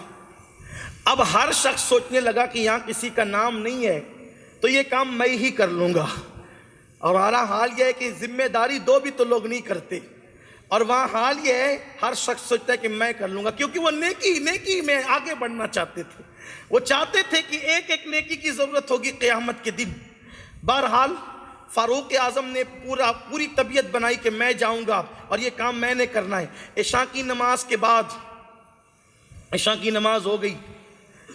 اب ہر شخص سوچنے لگا کہ یہاں کسی کا نام نہیں ہے تو یہ کام میں ہی کر لوں گا، اور ہمارا حال یہ ہے کہ ذمہ داری دو بھی تو لوگ نہیں کرتے۔ اور وہاں حال یہ ہے ہر شخص سوچتا ہے کہ میں کر لوں گا، کیونکہ وہ نیکی میں آگے بڑھنا چاہتے تھے، وہ چاہتے تھے کہ ایک ایک نیکی کی ضرورت ہوگی قیامت کے دن۔ بہرحال فاروق اعظم نے پوری طبیعت بنائی کہ میں جاؤں گا اور یہ کام میں نے کرنا ہے۔ عشاء کی نماز کے بعد، عشاء کی نماز ہو گئی،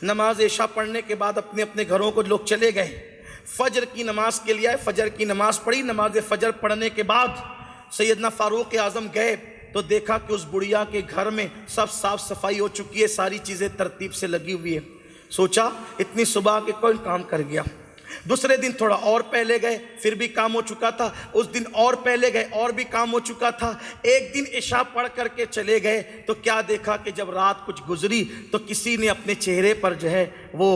نماز عشاء پڑھنے کے بعد اپنے اپنے گھروں کو لوگ چلے گئے۔ فجر کی نماز کے لیے آئے، فجر کی نماز پڑھی، نماز فجر پڑھنے کے بعد سیدنا فاروق اعظم گئے تو دیکھا کہ اس بڑھیا کے گھر میں سب صاف صفائی ہو چکی ہے، ساری چیزیں ترتیب سے لگی ہوئی ہے۔ سوچا اتنی صبح کے کون کام کر گیا۔ دوسرے دن تھوڑا اور پہلے گئے، پھر بھی کام ہو چکا تھا، اس دن اور پہلے گئے اور بھی کام ہو چکا تھا۔ ایک دن عشاء پڑھ کر کے چلے گئے تو کیا دیکھا کہ جب رات کچھ گزری تو کسی نے اپنے چہرے پر جو ہے وہ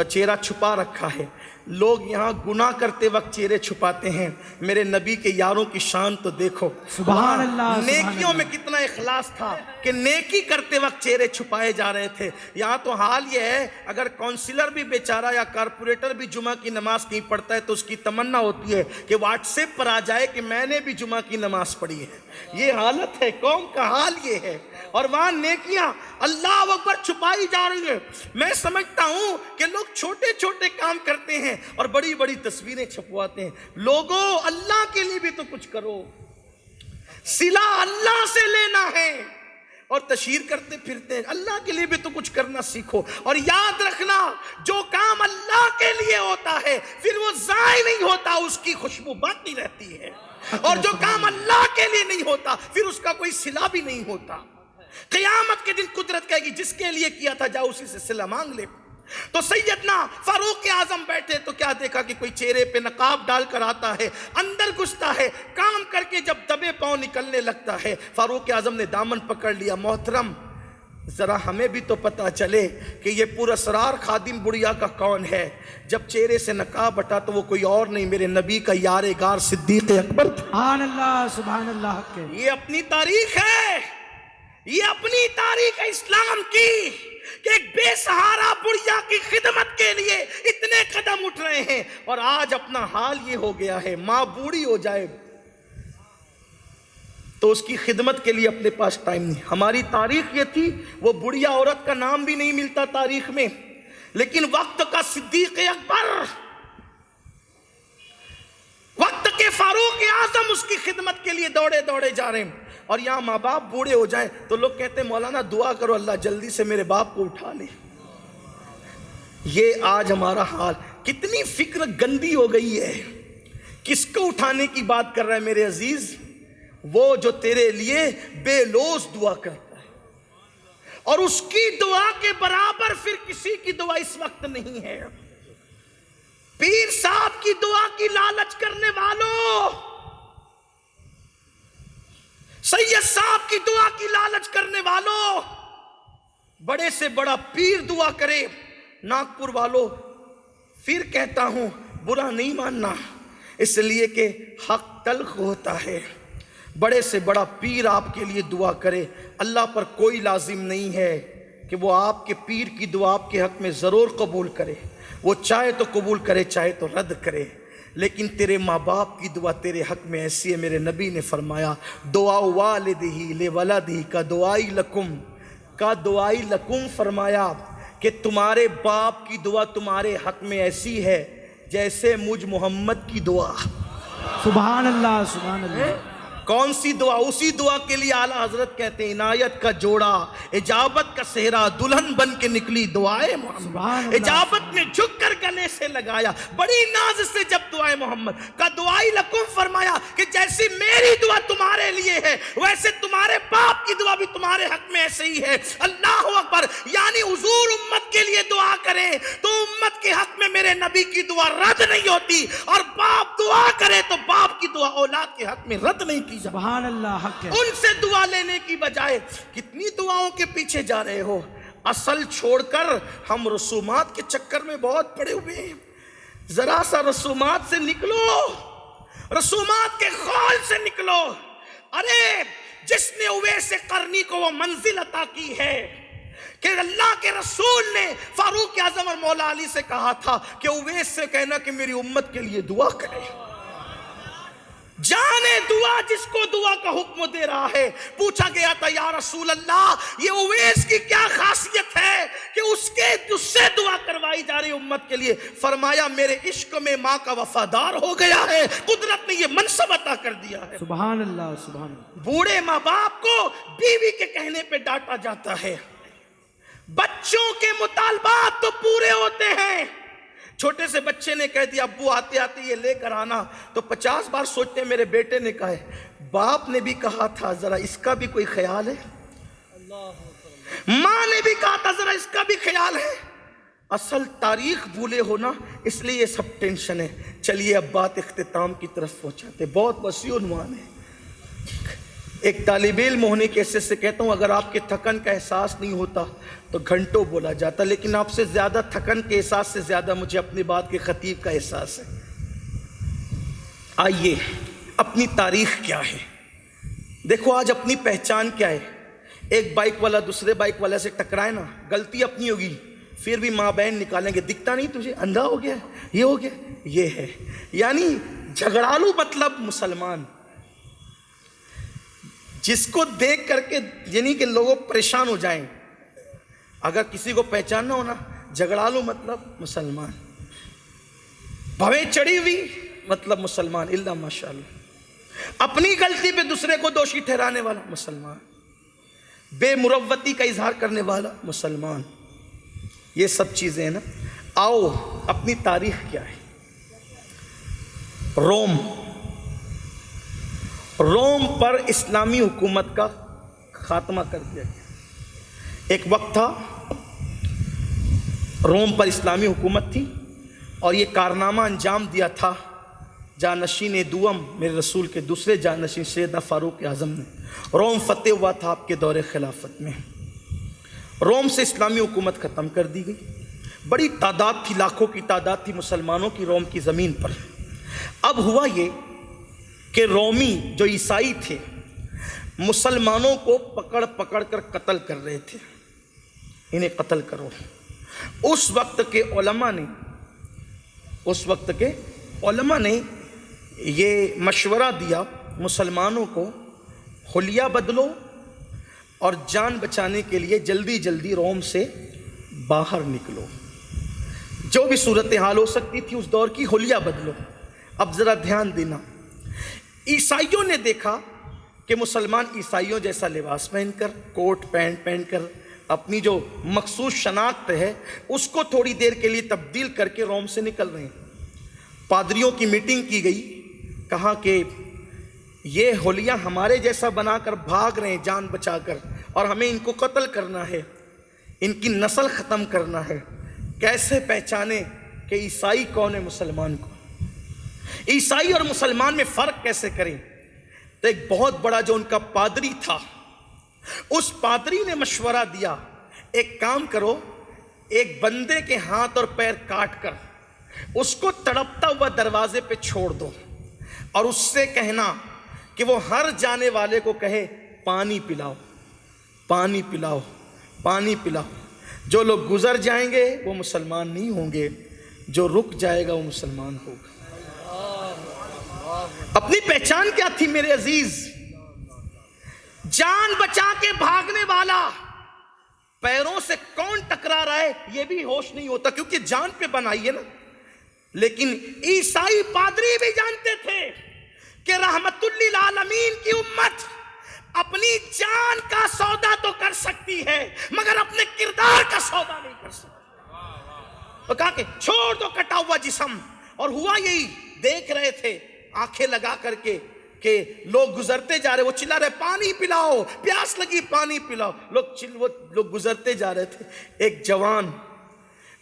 چہرہ چھپا رکھا ہے۔ لوگ یہاں گناہ کرتے وقت چہرے چھپاتے ہیں، میرے نبی کے یاروں کی شان تو دیکھو، سبحان اللہ، نیکیوں میں کتنا اخلاص تھا کہ نیکی کرتے وقت چہرے چھپائے جا رہے تھے۔ یہاں تو حال یہ ہے اگر کونسلر بھی بیچارہ یا کارپوریٹر بھی جمعہ کی نماز نہیں پڑھتا ہے تو اس کی تمنا ہوتی ہے کہ واٹس ایپ پر آ جائے کہ میں نے بھی جمعہ کی نماز پڑھی ہے۔ یہ حالت ہے، قوم کا حال یہ ہے، اور وہاں نیکیاں اللہ اکبر چھپائی جا رہی ہیں۔ میں سمجھتا ہوں کہ لوگ چھوٹے چھوٹے کام کرتے ہیں اور بڑی بڑی تصویریں چھپواتے ہیں۔ لوگوں اللہ کے لیے بھی تو کچھ کرو، صلہ اللہ سے لینا ہے، اور تشہیر کرتے پھرتے ہیں، اللہ کے لیے بھی تو کچھ کرنا سیکھو۔ اور یاد رکھنا جو کام اللہ کے لیے ہوتا ہے پھر وہ ضائع نہیں ہوتا، اس کی خوشبو باقی رہتی ہے، اور جو کام اللہ کے لیے نہیں ہوتا پھر اس کا کوئی صلہ بھی نہیں ہوتا۔ قیامت کے دن قدرت کہے گی جس کے لیے کیا تھا جاؤ اسی سے صلہ مانگ لے۔ تو سیدنا فاروق اعظم بیٹھے تو کیا دیکھا کہ کوئی چہرے پہ نقاب ڈال کر آتا ہے، اندر گھستا ہے، کام کر کے جب دبے پاؤں نکلنے لگتا ہے، فاروق اعظم نے دامن پکڑ لیا۔ محترم ذرا ہمیں بھی تو پتا چلے کہ یہ پراسرار خادم بڑھیا کا کون ہے۔ جب چہرے سے نقاب ہٹا تو وہ کوئی اور نہیں، میرے نبی کا یار غار صدیق اکبر تھا۔ سبحان اللہ، سبحان اللہ، حق ہے۔ یہ اپنی تاریخ ہے، یہ اپنی تاریخ ہے اسلام کی کہ ایک بے سہارا بڑھیا کی خدمت کے لیے اتنے قدم اٹھ رہے ہیں، اور آج اپنا حال یہ ہو گیا ہے ماں بوڑھی ہو جائے تو اس کی خدمت کے لیے اپنے پاس ٹائم نہیں۔ ہماری تاریخ یہ تھی، وہ بڑھیا عورت کا نام بھی نہیں ملتا تاریخ میں، لیکن وقت کا صدیق اکبر، وقت کے فاروق اعظم اس کی خدمت کے لیے دوڑے دوڑے جا رہے ہیں۔ اور یہاں ماں باپ بوڑھے ہو جائیں تو لوگ کہتے ہیں مولانا دعا کرو اللہ جلدی سے میرے باپ کو اٹھا لے۔ یہ آج ہمارا حال، کتنی فکر گندی ہو گئی ہے۔ کس کو اٹھانے کی بات کر رہا ہے میرے عزیز؟ وہ جو تیرے لیے بے لوز دعا کرتا ہے، اور اس کی دعا کے برابر پھر کسی کی دعا اس وقت نہیں ہے۔ پیر صاحب کی دعا کی لالچ کرنے والوں، سید صاحب کی دعا کی لالچ کرنے والوں، بڑے سے بڑا پیر دعا کرے، ناگپور والوں پھر کہتا ہوں برا نہیں ماننا، اس لیے کہ حق تلخ ہوتا ہے۔ بڑے سے بڑا پیر آپ کے لیے دعا کرے، اللہ پر کوئی لازم نہیں ہے کہ وہ آپ کے پیر کی دعا آپ کے حق میں ضرور قبول کرے، وہ چاہے تو قبول کرے چاہے تو رد کرے، لیکن تیرے ماں باپ کی دعا تیرے حق میں ایسی ہے۔ میرے نبی نے فرمایا دعا والدہ لولدہ کا دعائی لکم، کا دعائی لکم، فرمایا کہ تمہارے باپ کی دعا تمہارے حق میں ایسی ہے جیسے مجھ محمد کی دعا۔ سبحان اللہ، سبحان اللہ۔ کون سی دعا؟ اسی دعا کے لیے اعلیٰ حضرت کہتے ہیں عنایت کا جوڑا، اجابت کا صحرا، دلہن بن کے نکلی دعائے محمد، اجابت نے جھک کر گلے سے لگایا، بڑی ناز سے جب دعائے محمد کا دعائی لکم فرمایا کہ جیسی میری دعا تمہارے لیے ہے ویسے تمہارے باپ کی دعا بھی تمہارے حق میں ایسے ہی ہے۔ اللہ اکبر، یعنی حضور امت کے لیے دعا کریں تو امت کے حق میں میرے نبی کی دعا رد نہیں ہوتی، اور باپ دعا کرے تو باپ کی دعا اولاد کے حق میں رد نہیں کی۔ سبحان اللہ، حق ہے۔ ان سے دعا لینے کی بجائے کتنی دعاؤں کے پیچھے جا رہے ہو، اصل چھوڑ کر ہم رسومات کے چکر میں بہت پڑے ہوئے ہیں۔ ذرا سا رسومات سے نکلو، رسومات کے خول سے نکلو۔ ارے جس نے اویس قرنی کو وہ منزل عطا کی ہے کہ اللہ کے رسول نے فاروق اعظم اور مولا علی سے کہا تھا کہ اویس سے کہنا کہ میری امت کے لیے دعا کرے۔ جانے دعا جس کو دعا کا حکم دے رہا ہے. پوچھا گیا تھا یا رسول اللہ یہ اویس کی کیا خاصیت ہے کہ اس سے دعا کروائی جا رہی امت کے لیے؟ فرمایا میرے عشق میں ماں کا وفادار ہو گیا ہے، قدرت نے یہ منصب عطا کر دیا ہے. سبحان اللہ سبحان اللہ. بوڑھے ماں باپ کو بیوی کے کہنے پہ ڈانٹا جاتا ہے، بچوں کے مطالبات تو پورے ہوتے ہیں. چھوٹے سے بچے نے کہہ دیا ابو آتے آتے یہ لے کر آنا، تو 50 بار سوچتے ہیں میرے بیٹے نے کہا ہے. باپ نے بھی کہا تھا ذرا اس کا بھی کوئی خیال ہے، ماں نے بھی کہا تھا ذرا اس کا بھی خیال ہے. اصل تاریخ بھولے ہونا، اس لیے یہ سب ٹینشن ہے. چلیے اب بات اختتام کی طرف پہنچاتے. بہت وسیع عنوان ہے. ایک طالب علم ہونے کے حیثیت سے کہتا ہوں اگر آپ کے تھکن کا احساس نہیں ہوتا تو گھنٹوں بولا جاتا، لیکن آپ سے زیادہ تھکن کے احساس سے زیادہ مجھے اپنی بات کے خطیب کا احساس ہے. آئیے اپنی تاریخ کیا ہے دیکھو، آج اپنی پہچان کیا ہے. ایک بائک والا دوسرے بائک والا سے ٹکرائے نا، غلطی اپنی ہوگی، پھر بھی ماں بہن نکالیں گے دکھتا نہیں تجھے، اندھا ہو گیا، یہ ہو گیا، یہ ہے. یعنی جھگڑالو مطلب مسلمان، جس کو دیکھ کر کے یعنی کہ لوگوں پریشان ہو جائیں. اگر کسی کو پہچاننا ہونا، جھگڑالو مطلب مسلمان، بھویں چڑھی ہوئی مطلب مسلمان، اللہ ماشاءاللہ، اپنی غلطی پہ دوسرے کو دوشی ٹھہرانے والا مسلمان، بے مروتی کا اظہار کرنے والا مسلمان. یہ سب چیزیں ہیں نا. آؤ اپنی تاریخ کیا ہے. روم پر اسلامی حکومت کا خاتمہ کر دیا گیا. ایک وقت تھا روم پر اسلامی حکومت تھی اور یہ کارنامہ انجام دیا تھا جانشین دوم میرے رسول کے دوسرے جانشین سیدنا فاروق اعظم نے. روم فتح ہوا تھا آپ کے دور خلافت میں. روم سے اسلامی حکومت ختم کر دی گئی. بڑی تعداد تھی، لاکھوں کی تعداد تھی مسلمانوں کی روم کی زمین پر. اب ہوا یہ کہ رومی جو عیسائی تھے مسلمانوں کو پکڑ پکڑ کر قتل کر رہے تھے. انہیں قتل کرو. اس وقت کے علماء نے یہ مشورہ دیا مسلمانوں کو حلیہ بدلو اور جان بچانے کے لیے جلدی جلدی روم سے باہر نکلو. جو بھی صورتحال ہو سکتی تھی اس دور کی، حلیہ بدلو. اب ذرا دھیان دینا، عیسائیوں نے دیکھا کہ مسلمان عیسائیوں جیسا لباس پہن کر، کوٹ پینٹ پہن کر اپنی جو مخصوص شناخت ہے اس کو تھوڑی دیر کے لیے تبدیل کر کے روم سے نکل رہے ہیں. پادریوں کی میٹنگ کی گئی، کہا کہ یہ حلیہ ہمارے جیسا بنا کر بھاگ رہے ہیں جان بچا کر، اور ہمیں ان کو قتل کرنا ہے، ان کی نسل ختم کرنا ہے. کیسے پہچانے کہ عیسائی کون ہے مسلمان کو؟ عیسائی اور مسلمان میں فرق کیسے کریں؟ تو ایک بہت بڑا جو ان کا پادری تھا، اس پادری نے مشورہ دیا ایک کام کرو، ایک بندے کے ہاتھ اور پیر کاٹ کر اس کو تڑپتا ہوا دروازے پہ چھوڑ دو اور اس سے کہنا کہ وہ ہر جانے والے کو کہے پانی پلاؤ، پانی پلاؤ، پانی پلاؤ. جو لوگ گزر جائیں گے وہ مسلمان نہیں ہوں گے، جو رک جائے گا وہ مسلمان ہوگا. اپنی پہچان کیا تھی میرے عزیز؟ جان بچا کے بھاگنے والا پیروں سے کون ٹکرا رہا ہے یہ بھی ہوش نہیں ہوتا، کیونکہ جان پہ بنائی ہے نا. لیکن عیسائی پادری بھی جانتے تھے کہ رحمت للعالمین کی امت اپنی جان کا سودا تو کر سکتی ہے مگر اپنے کردار کا سودا نہیں کر سکتی. تو کہا کہ چھوڑ دو کٹا ہوا جسم. اور ہوا یہی، دیکھ رہے تھے آنکھیں لگا کر کے کہ لوگ گزرتے جا رہے، وہ چلا رہے پانی پلاؤ، پیاس لگی پانی پلاؤ. لوگ گزرتے جا رہے تھے. ایک جوان،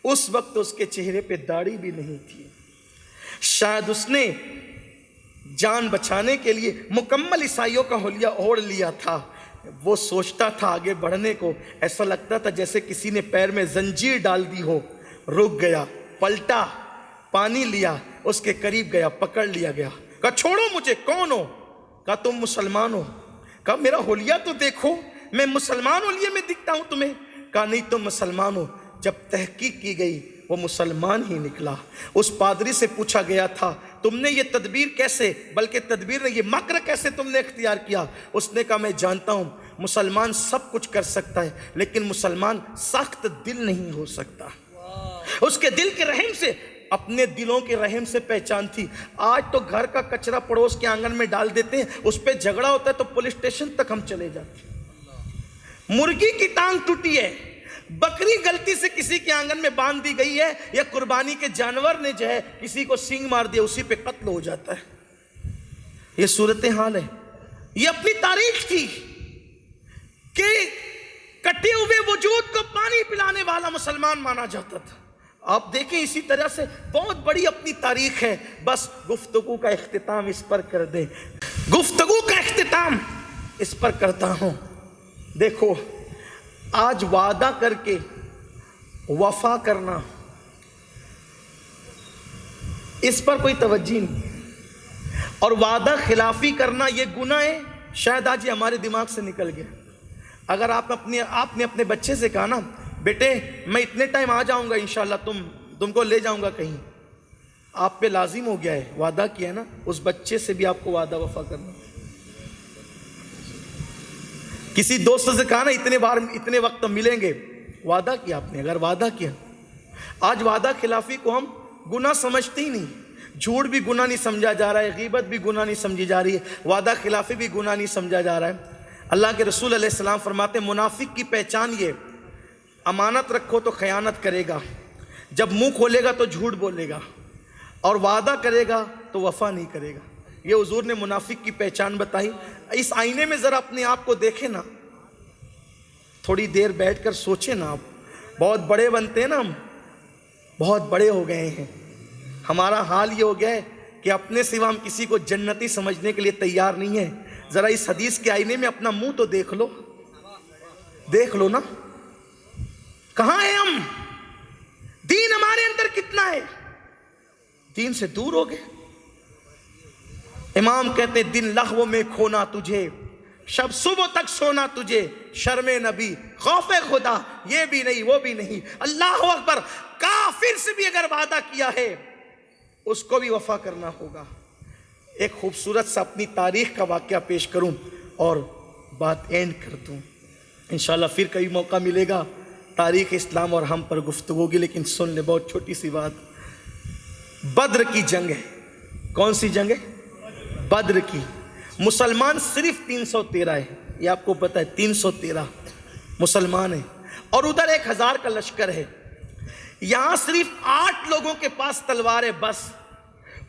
اس وقت اس کے چہرے پہ داڑھی بھی نہیں تھی، شاید اس نے جان بچانے کے لیے مکمل عیسائیوں کا حلیہ اوڑھ لیا تھا. وہ سوچتا تھا آگے بڑھنے کو، ایسا لگتا تھا جیسے کسی نے پیر میں زنجیر ڈال دی ہو. رک گیا، پلٹا، پانی لیا، اس کے قریب گیا، پکڑ لیا گیا. کہا چھوڑو مجھے، کون ہو؟ کہا تم مسلمان ہو. کہا میرا حلیہ تو دیکھو، میں مسلمان حلیے میں دکھتا ہوں تمہیں؟ کہا نہیں تم مسلمان ہو. جب تحقیق کی گئی وہ مسلمان ہی نکلا۔ اس پادری سے پوچھا گیا تھا تم نے یہ تدبیر کیسے، بلکہ تدبیر نے یہ مکر کیسے تم نے اختیار کیا؟ اس نے کہا میں جانتا ہوں مسلمان سب کچھ کر سکتا ہے لیکن مسلمان سخت دل نہیں ہو سکتا۔ اس کے دل کے رحم سے، اپنے دلوں کے رحم سے پہچان تھی۔ آج تو گھر کا کچرا پڑوس کے آنگن میں ڈال دیتے ہیں، اس پہ جھگڑا ہوتا ہے تو پولیس اسٹیشن تک ہم چلے جاتے ہیں۔ مرغی کی ٹانگ ٹوٹی ہے، بکری غلطی سے کسی کے آنگن میں باندھ دی گئی ہے، یا قربانی کے جانور نے جو ہے کسی کو سینگ مار دیا، اسی پہ قتل ہو جاتا ہے۔ یہ صورتحال ہے۔ یہ اپنی تاریخ تھی کہ کٹے ہوئے وجود کو پانی پلانے والا مسلمان مانا جاتا تھا۔ آپ دیکھیں اسی طرح سے بہت بڑی اپنی تاریخ ہے۔ بس گفتگو کا اختتام اس پر کر دیں، گفتگو کا اختتام اس پر کرتا ہوں۔ دیکھو آج وعدہ کر کے وفا کرنا، اس پر کوئی توجہ نہیں، اور وعدہ خلافی کرنا یہ گناہ ہے۔ شاید آج یہ ہمارے دماغ سے نکل گیا۔ اگر آپ نے اپنے بچے سے کہا نا بیٹے میں اتنے ٹائم آ جاؤں گا انشاءاللہ، تم کو لے جاؤں گا کہیں، آپ پہ لازم ہو گیا ہے، وعدہ کیا نا، اس بچے سے بھی آپ کو وعدہ وفا کرنا۔ کسی دوست سے کہا نا اتنے وقت ملیں گے، وعدہ کیا آپ نے، اگر وعدہ کیا۔ آج وعدہ خلافی کو ہم گناہ سمجھتے ہی نہیں، جھوٹ بھی گناہ نہیں سمجھا جا رہا ہے، غیبت بھی گناہ نہیں سمجھی جا رہی ہے، وعدہ خلافی بھی گناہ نہیں سمجھا جا رہا ہے۔ اللہ کے رسول علیہ السلام فرماتے ہیں منافق کی پہچان یہ، امانت رکھو تو خیانت کرے گا، جب منہ کھولے گا تو جھوٹ بولے گا، اور وعدہ کرے گا تو وفا نہیں کرے گا۔ یہ حضور نے منافق کی پہچان بتائی۔ اس آئینے میں ذرا اپنے آپ کو دیکھیں نا، تھوڑی دیر بیٹھ کر سوچیں نا۔ آپ بہت بڑے بنتے ہیں نا، ہم بہت بڑے ہو گئے ہیں، ہمارا حال یہ ہو گیا ہے کہ اپنے سوا ہم کسی کو جنتی سمجھنے کے لیے تیار نہیں ہیں۔ ذرا اس حدیث کے آئینے میں اپنا منہ تو دیکھ لو نا، کہاں ہیں ہم؟ دین ہمارے اندر کتنا ہے؟ دین سے دور ہو گئے۔ امام کہتے ہیں دن لغو میں کھونا تجھے، شب صبح تک سونا تجھے، شرم نبی خوف خدا یہ بھی نہیں وہ بھی نہیں۔ اللہ اکبر۔ کافر سے بھی اگر وعدہ کیا ہے اس کو بھی وفا کرنا ہوگا۔ ایک خوبصورت سا اپنی تاریخ کا واقعہ پیش کروں اور بات اینڈ کر دوں۔ انشاءاللہ پھر کئی موقع ملے گا تاریخ اسلام اور ہم پر گفتگو کی، لیکن سن لے بہت چھوٹی سی بات۔ بدر کی جنگ ہے۔ کون سی جنگ ہے؟ بدر کی۔ مسلمان صرف 313 ہے، یہ آپ کو پتہ ہے، 313 مسلمان ہیں، اور ادھر 1000 کا لشکر ہے۔ یہاں صرف 8 لوگوں کے پاس تلوار ہے بس،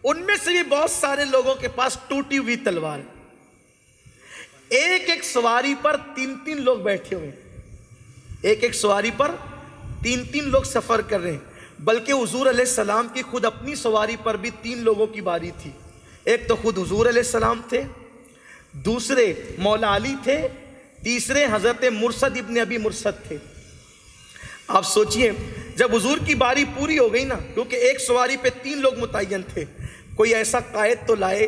ان میں سے بھی بہت سارے لوگوں کے پاس ٹوٹی ہوئی تلوار ہے۔ ایک سواری پر 3 لوگ بیٹھے ہوئے ہیں، ایک سواری پر 3 لوگ سفر کر رہے ہیں، بلکہ حضور علیہ السلام کی خود اپنی سواری پر بھی 3 لوگوں کی باری تھی۔ ایک تو خود حضور علیہ السلام تھے، دوسرے مولا علی تھے، تیسرے حضرت مرثد ابن ابی مرثد تھے۔ آپ سوچئے جب حضور کی باری پوری ہو گئی نا، کیونکہ ایک سواری پہ 3 لوگ متعین تھے، کوئی ایسا قائد تو لائے،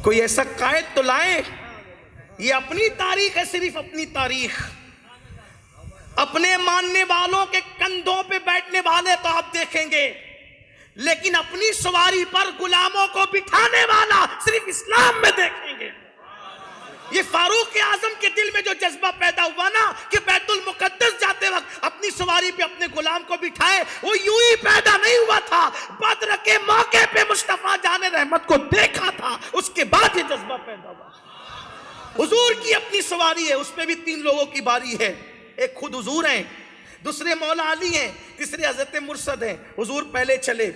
کوئی ایسا قائد تو لائے۔ یہ اپنی تاریخ ہے، صرف اپنی تاریخ۔ اپنے ماننے والوں کے کندھوں پہ بیٹھنے والے تو آپ دیکھیں گے، لیکن اپنی سواری پر غلاموں کو بٹھانے والا صرف اسلام میں دیکھیں گے۔ یہ فاروق اعظم کے دل میں جو جذبہ پیدا ہوا نا کہ بیت المقدس جاتے وقت اپنی سواری پہ اپنے غلام کو بٹھائے، وہ یوں ہی پیدا نہیں ہوا تھا، بدر کے موقع پہ مصطفیٰ جان رحمت کو دیکھا تھا، اس کے بعد یہ جذبہ پیدا ہوا۔ حضور کی اپنی سواری ہے، اس پہ بھی 3 لوگوں کی باری ہے۔ ایک خود حضور ہیں، دوسرے مولا علی ہیں، تیسرے حضرت مرثد ہیں۔ حضور پہلے چلے،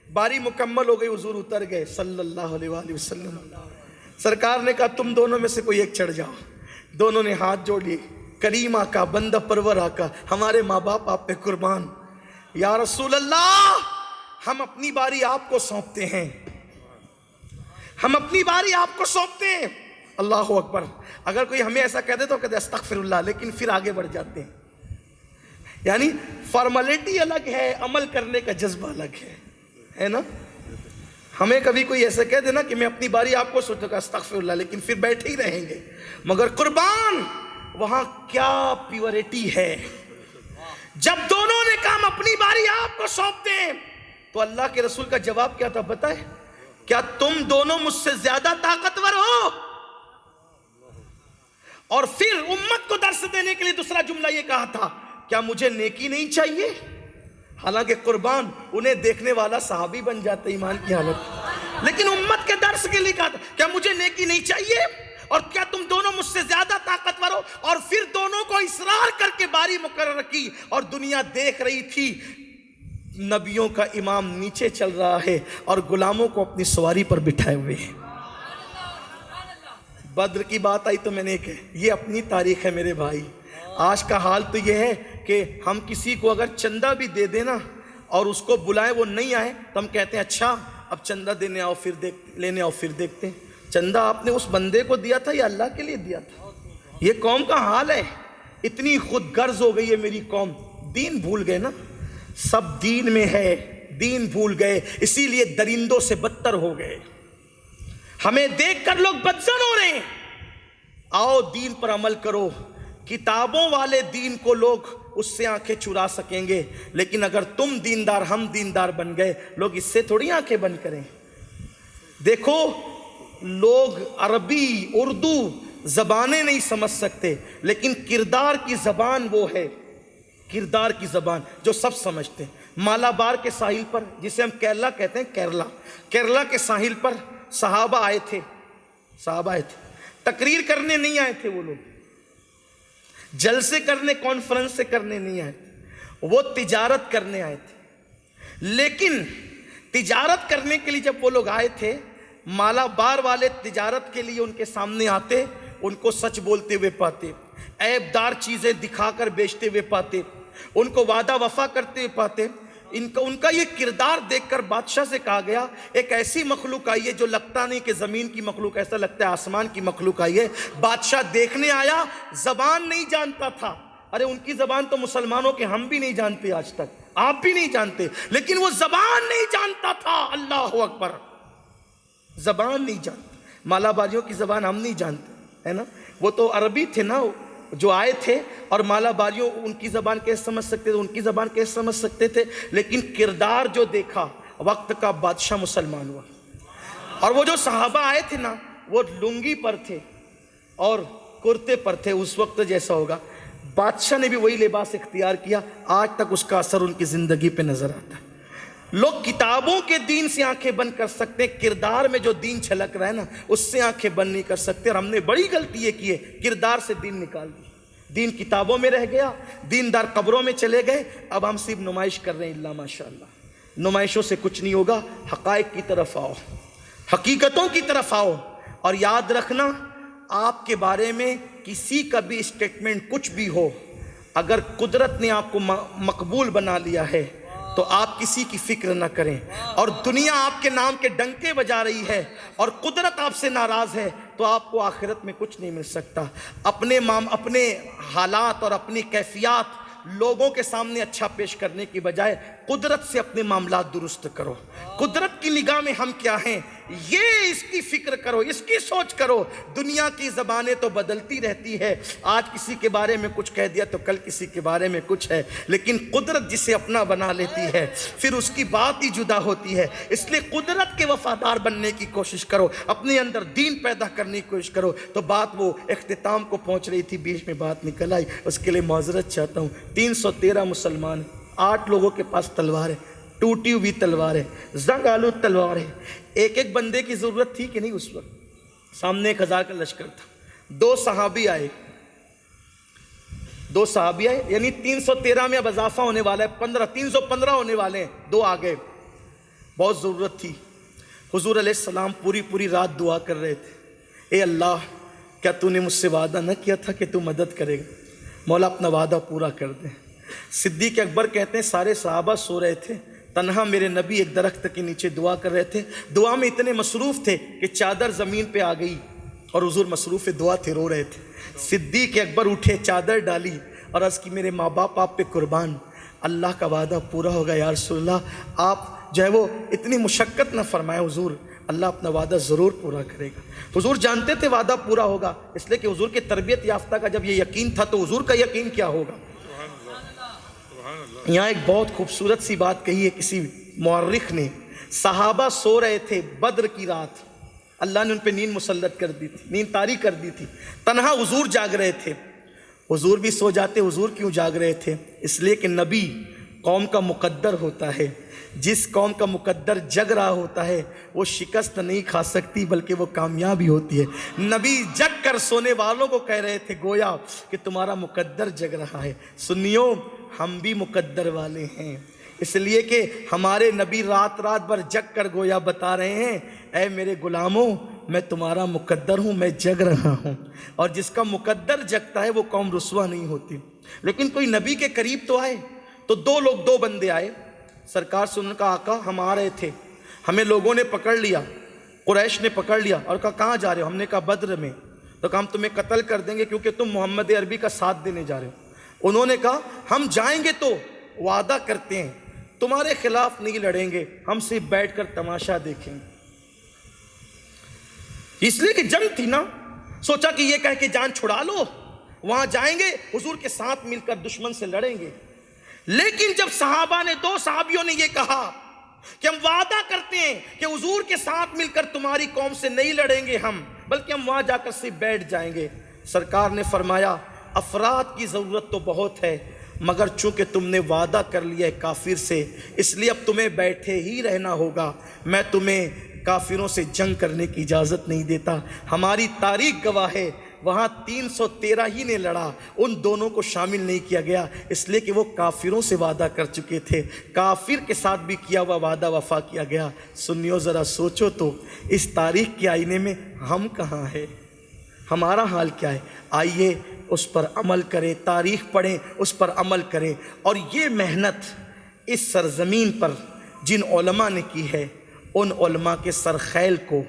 باری مکمل ہو گئی، حضور اتر گئے صلی اللہ علیہ وآلہ وسلم۔ سرکار نے کہا تم دونوں میں سے کوئی ایک چڑھ جاؤ۔ دونوں نے ہاتھ جوڑ لیے، کریم آقا، بندہ پرور آقا، ہمارے ماں باپ آپ پہ قربان، یا رسول اللہ ہم اپنی باری آپ کو سونپتے ہیں، ہم اپنی باری آپ کو سونپتے ہیں۔ اللہ اکبر۔ اگر کوئی ہمیں ایسا کہہ دے تو کہتے استغفر اللہ، لیکن پھر آگے بڑھ جاتے ہیں۔ یعنی فارمیلٹی الگ ہے، عمل کرنے کا جذبہ الگ ہے نا۔ ہمیں کبھی کوئی ایسا کہہ دینا کہ میں اپنی باری آپ کو سوچوں گا استغفر اللہ، لیکن پھر بیٹھے ہی رہیں گے۔ مگر قربان وہاں کیا پیورٹی ہے، جب دونوں نے کام اپنی باری آپ کو سونپتے ہیں تو اللہ کے رسول کا جواب کیا تھا بتائیں؟ کیا تم دونوں مجھ سے زیادہ طاقتور ہو؟ اور پھر امت کو درس دینے کے لیے دوسرا جملہ یہ کہا تھا، کیا مجھے نیکی نہیں چاہیے؟ حالانکہ قربان انہیں دیکھنے والا صحابی بن جاتا ایمان کی حالت، لیکن امت کے درس کے لیے کہا تھا کیا مجھے نیکی نہیں چاہیے؟ اور کیا تم دونوں مجھ سے زیادہ طاقتور ہو؟ اور پھر دونوں کو اصرار کر کے باری مقرر کی، اور دنیا دیکھ رہی تھی نبیوں کا امام نیچے چل رہا ہے اور غلاموں کو اپنی سواری پر بٹھائے ہوئے ہیں۔ بدر کی بات آئی تو میں نے کہا یہ اپنی تاریخ ہے میرے بھائی۔ آج کا حال تو یہ ہے کہ ہم کسی کو اگر چندہ بھی دے دینا اور اس کو بلائیں وہ نہیں آئے تو ہم کہتے ہیں اچھا اب چندہ دینے آؤ پھر لینے آؤ پھر دیکھتے ہیں۔ چندہ آپ نے اس بندے کو دیا تھا یا اللہ کے لیے دیا تھا؟ یہ قوم کا حال ہے، اتنی خود غرض ہو گئی ہے میری قوم، دین بھول گئے نا، سب دین میں ہے، دین بھول گئے، اسی لیے درندوں سے بدتر ہو گئے۔ ہمیں دیکھ کر لوگ بدزن ہو رہے ہیں، آؤ دین پر عمل کرو۔ کتابوں والے دین کو لوگ اس سے آنکھیں چرا سکیں گے، لیکن اگر تم دیندار ہم دیندار بن گئے لوگ اس سے تھوڑی آنکھیں بند کریں۔ دیکھو لوگ عربی اردو زبانیں نہیں سمجھ سکتے، لیکن کردار کی زبان وہ ہے، کردار کی زبان جو سب سمجھتے ہیں۔ مالابار کے ساحل پر، جسے ہم کیرلا کہتے ہیں، کیرلا کے ساحل پر صحابہ آئے تھے، تقریر کرنے نہیں آئے تھے، وہ لوگ جلسے کرنے کانفرنس سے کرنے نہیں آئے تھے، وہ تجارت کرنے آئے تھے۔ لیکن تجارت کرنے کے لیے جب وہ لوگ آئے تھے، مالابار والے تجارت کے لیے ان کے سامنے آتے، ان کو سچ بولتے ہوئے پاتے، عیب دار چیزیں دکھا کر بیچتے ہوئے پاتے، ان کو وعدہ وفا کرتے ہوئے پاتے۔ ان کا یہ کردار دیکھ کر بادشاہ سے کہا گیا ایک ایسی مخلوق آئی ہے جو لگتا نہیں کہ زمین کی مخلوق، ایسا لگتا ہے آسمان کی مخلوق آئی ہے۔ بادشاہ دیکھنے آیا، زبان نہیں جانتا تھا، ارے ان کی زبان تو مسلمانوں کے ہم بھی نہیں جانتے، آج تک آپ بھی نہیں جانتے، لیکن وہ زبان نہیں جانتا تھا۔ اللہ اکبر، زبان نہیں جانتا۔ مالاباریوں کی زبان ہم نہیں جانتے، ہے نا، وہ تو عربی تھے نا جو آئے تھے، اور مالاباریوں ان کی زبان کیسے سمجھ سکتے تھے، ان کی زبان کیسے سمجھ سکتے تھے، لیکن کردار جو دیکھا، وقت کا بادشاہ مسلمان ہوا۔ اور وہ جو صحابہ آئے تھے نا، وہ لنگی پر تھے اور کرتے پر تھے، اس وقت جیسا ہوگا، بادشاہ نے بھی وہی لباس اختیار کیا، آج تک اس کا اثر ان کی زندگی پہ نظر آتا ہے۔ لوگ کتابوں کے دین سے آنکھیں بند کر سکتے، کردار میں جو دین چھلک رہا ہے نا اس سے آنکھیں بند نہیں کر سکتے، اور ہم نے بڑی غلطی یہ کی ہے، کردار سے دین نکال دی، دین کتابوں میں رہ گیا، دیندار قبروں میں چلے گئے، اب ہم صرف نمائش کر رہے ہیں۔ اللہ ماشاءاللہ، نمائشوں سے کچھ نہیں ہوگا، حقائق کی طرف آؤ، حقیقتوں کی طرف آؤ، اور یاد رکھنا آپ کے بارے میں کسی کا بھی اسٹیٹمنٹ کچھ بھی ہو، اگر قدرت نے آپ کو مقبول بنا لیا ہے تو آپ کسی کی فکر نہ کریں، اور دنیا آپ کے نام کے ڈنکے بجا رہی ہے اور قدرت آپ سے ناراض ہے تو آپ کو آخرت میں کچھ نہیں مل سکتا۔ اپنے حالات اور اپنی کیفیات لوگوں کے سامنے اچھا پیش کرنے کی بجائے قدرت سے اپنے معاملات درست کرو۔ قدرت کی نگاہ میں ہم کیا ہیں یہ اس کی فکر کرو، اس کی سوچ کرو۔ دنیا کی زبانیں تو بدلتی رہتی ہے، آج کسی کے بارے میں کچھ کہہ دیا تو کل کسی کے بارے میں کچھ ہے، لیکن قدرت جسے اپنا بنا لیتی ہے پھر اس کی بات ہی جدا ہوتی ہے۔ اس لیے قدرت کے وفادار بننے کی کوشش کرو، اپنے اندر دین پیدا کرنے کی کوشش کرو۔ تو بات وہ اختتام کو پہنچ رہی تھی، بیچ میں بات نکل آئی، اس کے لیے معذرت چاہتا ہوں۔ 313 مسلمان، 8 لوگوں کے پاس تلوار ہے، ٹوٹی ہوئی تلوار ہے، زنگ آلود تلوار ہے۔ ایک ایک بندے کی ضرورت تھی کہ نہیں؟ اس وقت سامنے 1000 کا لشکر تھا، 2 صحابی آئے، یعنی 313 میں اب اضافہ ہونے والا ہے، 315 ہونے والے ہیں، 2 آ گئے۔ بہت ضرورت تھی، حضور علیہ السلام پوری رات دعا کر رہے تھے، اے اللہ کیا تو نے مجھ سے وعدہ نہ کیا تھا کہ تو مدد کرے گا؟ مولا اپنا وعدہ پورا کر دے۔ صدیق اکبر کہتے ہیں سارے صحابہ سو رہے تھے، تنہا میرے نبی ایک درخت کے نیچے دعا کر رہے تھے۔ دعا میں اتنے مصروف تھے کہ چادر زمین پہ آ گئی اور حضور مصروف دعا تھے، رو رہے تھے۔ صدیق اکبر اٹھے، چادر ڈالی اور عرض کی میرے ماں باپ آپ پہ قربان، اللہ کا وعدہ پورا ہوگا یا رسول اللہ، آپ جو ہے وہ اتنی مشقت نہ فرمائے حضور، اللہ اپنا وعدہ ضرور پورا کرے گا۔ حضور جانتے تھے وعدہ پورا ہوگا، اس لیے کہ حضور کے تربیت یافتہ کا جب یہ یقین تھا تو حضور کا یقین کیا ہوگا۔ یہاں ایک بہت خوبصورت سی بات کہی ہے کسی مورخ نے. صحابہ سو رہے تھے بدر کی رات، اللہ نے ان پہ نیند مسلط کر دی تھی، نیند طاری کر دی تھی. تنہا حضور جاگ رہے تھے. حضور بھی سو جاتے، حضور کیوں جاگ رہے تھے؟ اس لیے کہ نبی قوم کا مقدر ہوتا ہے. جس قوم کا مقدر جگ رہا ہوتا ہے وہ شکست نہیں کھا سکتی بلکہ وہ کامیابی ہوتی ہے. نبی جگ کر سونے والوں کو کہہ رہے تھے گویا کہ تمہارا مقدر جگ رہا ہے. سنیو، ہم بھی مقدر والے ہیں، اس لیے کہ ہمارے نبی رات رات بھر جگ کر گویا بتا رہے ہیں اے میرے غلاموں، میں تمہارا مقدر ہوں، میں جگ رہا ہوں. اور جس کا مقدر جگتا ہے وہ قوم رسوا نہیں ہوتی. لیکن کوئی نبی کے قریب تو آئے، تو دو بندے آئے سرکار سے. ان کا آقا ہم آ رہے تھے، ہمیں لوگوں نے پکڑ لیا، قریش نے پکڑ لیا اور کہا کہاں جا رہے ہو؟ ہم نے کہا بدر میں. تو کہا ہم تمہیں قتل کر دیں گے کیونکہ تم محمد عربی کا ساتھ دینے جا رہے ہو. انہوں نے کہا ہم جائیں گے تو وعدہ کرتے ہیں تمہارے خلاف نہیں لڑیں گے، ہم صرف بیٹھ کر تماشا دیکھیں گے. اس لیے کہ جنگ تھی نا، سوچا کہ یہ کہہ کے جان چھڑا لو، وہاں جائیں گے حضور کے ساتھ مل کر دشمن سے لڑیں گے. لیکن جب صحابہ نے، دو صحابیوں نے یہ کہا کہ ہم وعدہ کرتے ہیں کہ حضور کے ساتھ مل کر تمہاری قوم سے نہیں لڑیں گے ہم، بلکہ ہم وہاں جا کر صرف بیٹھ جائیں گے. سرکار نے فرمایا افراد کی ضرورت تو بہت ہے، مگر چونکہ تم نے وعدہ کر لیا ہے کافر سے، اس لیے اب تمہیں بیٹھے ہی رہنا ہوگا. میں تمہیں کافروں سے جنگ کرنے کی اجازت نہیں دیتا. ہماری تاریخ گواہ ہے وہاں 313 ہی نے لڑا، ان دونوں کو شامل نہیں کیا گیا، اس لیے کہ وہ کافروں سے وعدہ کر چکے تھے. کافر کے ساتھ بھی کیا ہوا وعدہ وفا کیا گیا. سنیو، ذرا سوچو تو اس تاریخ کے آئینے میں ہم کہاں ہیں؟ ہمارا حال کیا ہے؟ آئیے اس پر عمل کریں، تاریخ پڑھیں، اس پر عمل کریں. اور یہ محنت اس سرزمین پر جن علماء نے کی ہے، ان علماء کے سرخیل کو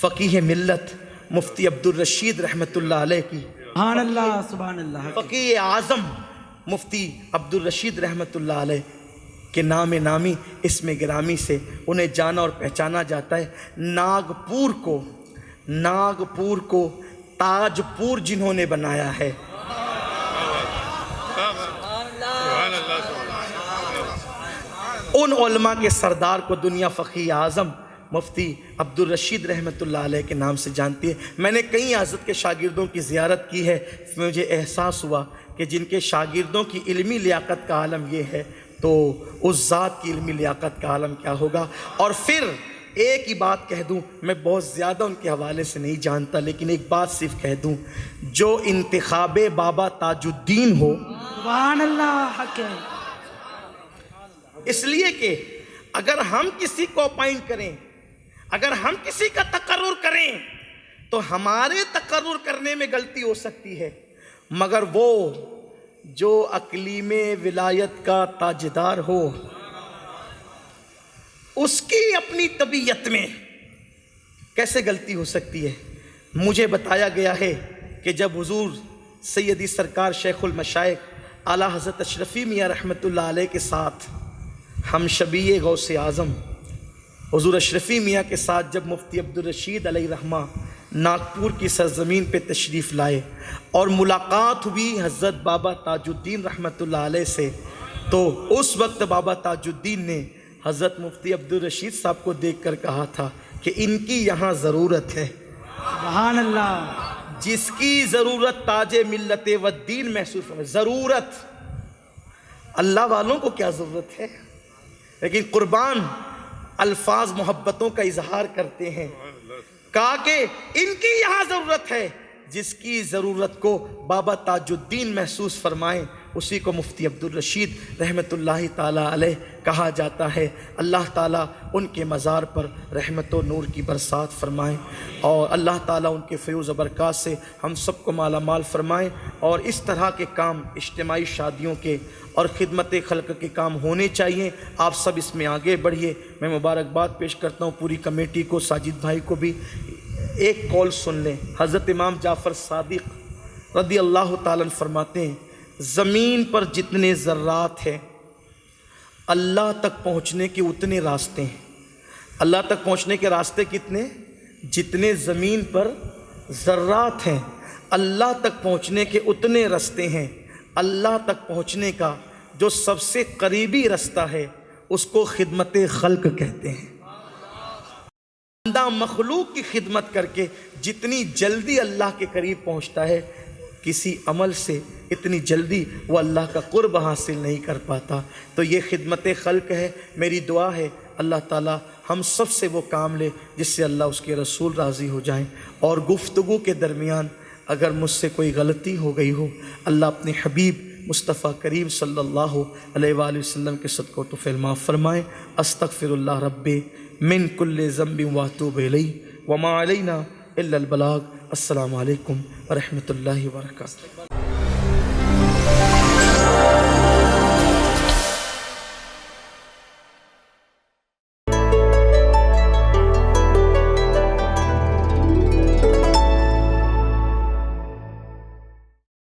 فقیہ ملت مفتی عبدالرشید رحمۃ اللہ علیہ کی، سبحان اللہ سبحان اللہ، فقیہ اعظم مفتی عبدالرشید رحمۃ اللہ علیہ کے نام نامی اسم گرامی سے انہیں جانا اور پہچانا جاتا ہے. ناگپور کو تاج پور جنہوں نے بنایا ہے، ان علماء کے سردار کو دنیا فقیہ اعظم مفتی عبدالرشید رحمۃ اللہ علیہ کے نام سے جانتی ہے. میں نے کئی حضرت کے شاگردوں کی زیارت کی ہے، مجھے احساس ہوا کہ جن کے شاگردوں کی علمی لیاقت کا عالم یہ ہے تو اس ذات کی علمی لیاقت کا عالم کیا ہوگا. اور پھر ایک ہی بات کہہ دوں، میں بہت زیادہ ان کے حوالے سے نہیں جانتا، لیکن ایک بات صرف کہہ دوں، جو انتخاب بابا تاج الدین ہو، سبحان اللہ، حق ہے. اس لیے کہ اگر ہم کسی کو اپائنٹ کریں، اگر ہم کسی کا تقرر کریں تو ہمارے تقرر کرنے میں غلطی ہو سکتی ہے، مگر وہ جو اقلیم ولایت کا تاجدار ہو، اس کی اپنی طبیعت میں کیسے غلطی ہو سکتی ہے؟ مجھے بتایا گیا ہے کہ جب حضور سیدی سرکار شیخ المشائخ اعلیٰ حضرت اشرفی میاں رحمۃ اللہ علیہ کے ساتھ ہم شبیہ غوث اعظم حضور اشرفی میاں کے ساتھ جب مفتی عبدالرشید علیہ رحمہ ناگپور کی سرزمین پہ تشریف لائے اور ملاقات ہوئی حضرت بابا تاج الدین رحمۃ اللہ علیہ سے، تو اس وقت بابا تاج الدین نے حضرت مفتی عبدالرشید صاحب کو دیکھ کر کہا تھا کہ ان کی یہاں ضرورت ہے. سبحان اللہ، جس کی ضرورت تاج ملت و دین محسوس ہو. ضرورت اللہ والوں کو کیا ضرورت ہے، لیکن قربان الفاظ محبتوں کا اظہار کرتے ہیں. کہا کہ ان کی یہاں ضرورت ہے، جس کی ضرورت کو بابا تاج الدین محسوس فرمائیں اسی کو مفتی عبدالرشید رحمۃ اللہ تعالیٰ علیہ کہا جاتا ہے. اللہ تعالیٰ ان کے مزار پر رحمت و نور کی برسات فرمائیں، اور اللہ تعالیٰ ان کے فیوز و برکات سے ہم سب کو مالا مال فرمائیں. اور اس طرح کے کام اجتماعی شادیوں کے اور خدمت خلق کے کام ہونے چاہیے. آپ سب اس میں آگے بڑھیے. میں مبارکباد پیش کرتا ہوں پوری کمیٹی کو، ساجد بھائی کو بھی. ایک قول سن لیں، حضرت امام جعفر صادق رضی اللہ تعالیٰ عنہ فرماتے ہیں زمین پر جتنے ذرات ہیں اللہ تک پہنچنے کے اتنے راستے ہیں. اللہ تک پہنچنے کے راستے کتنے؟ جتنے زمین پر ذرات ہیں اللہ تک پہنچنے کے اتنے راستے ہیں. اللہ تک پہنچنے کا جو سب سے قریبی رستہ ہے اس کو خدمت خلق کہتے ہیں۔ بندہ مخلوق کی خدمت کر کے جتنی جلدی اللہ کے قریب پہنچتا ہے، کسی عمل سے اتنی جلدی وہ اللہ کا قرب حاصل نہیں کر پاتا۔ تو یہ خدمت خلق ہے۔ میری دعا ہے اللہ تعالی ہم سب سے وہ کام لے جس سے اللہ اس کے رسول راضی ہو جائیں، اور گفتگو کے درمیان اگر مجھ سے کوئی غلطی ہو گئی ہو، اللہ اپنے حبیب مصطفیٰ کریم صلی اللہ علیہ وآلہ وسلم کے صدقہ تو معاف فرمائیں۔ استغفر اللہ رب من کل ذنب واتوب الیہ وما علینا الا البلاغ۔ السلام علیکم ورحمۃ اللہ وبرکاتہ۔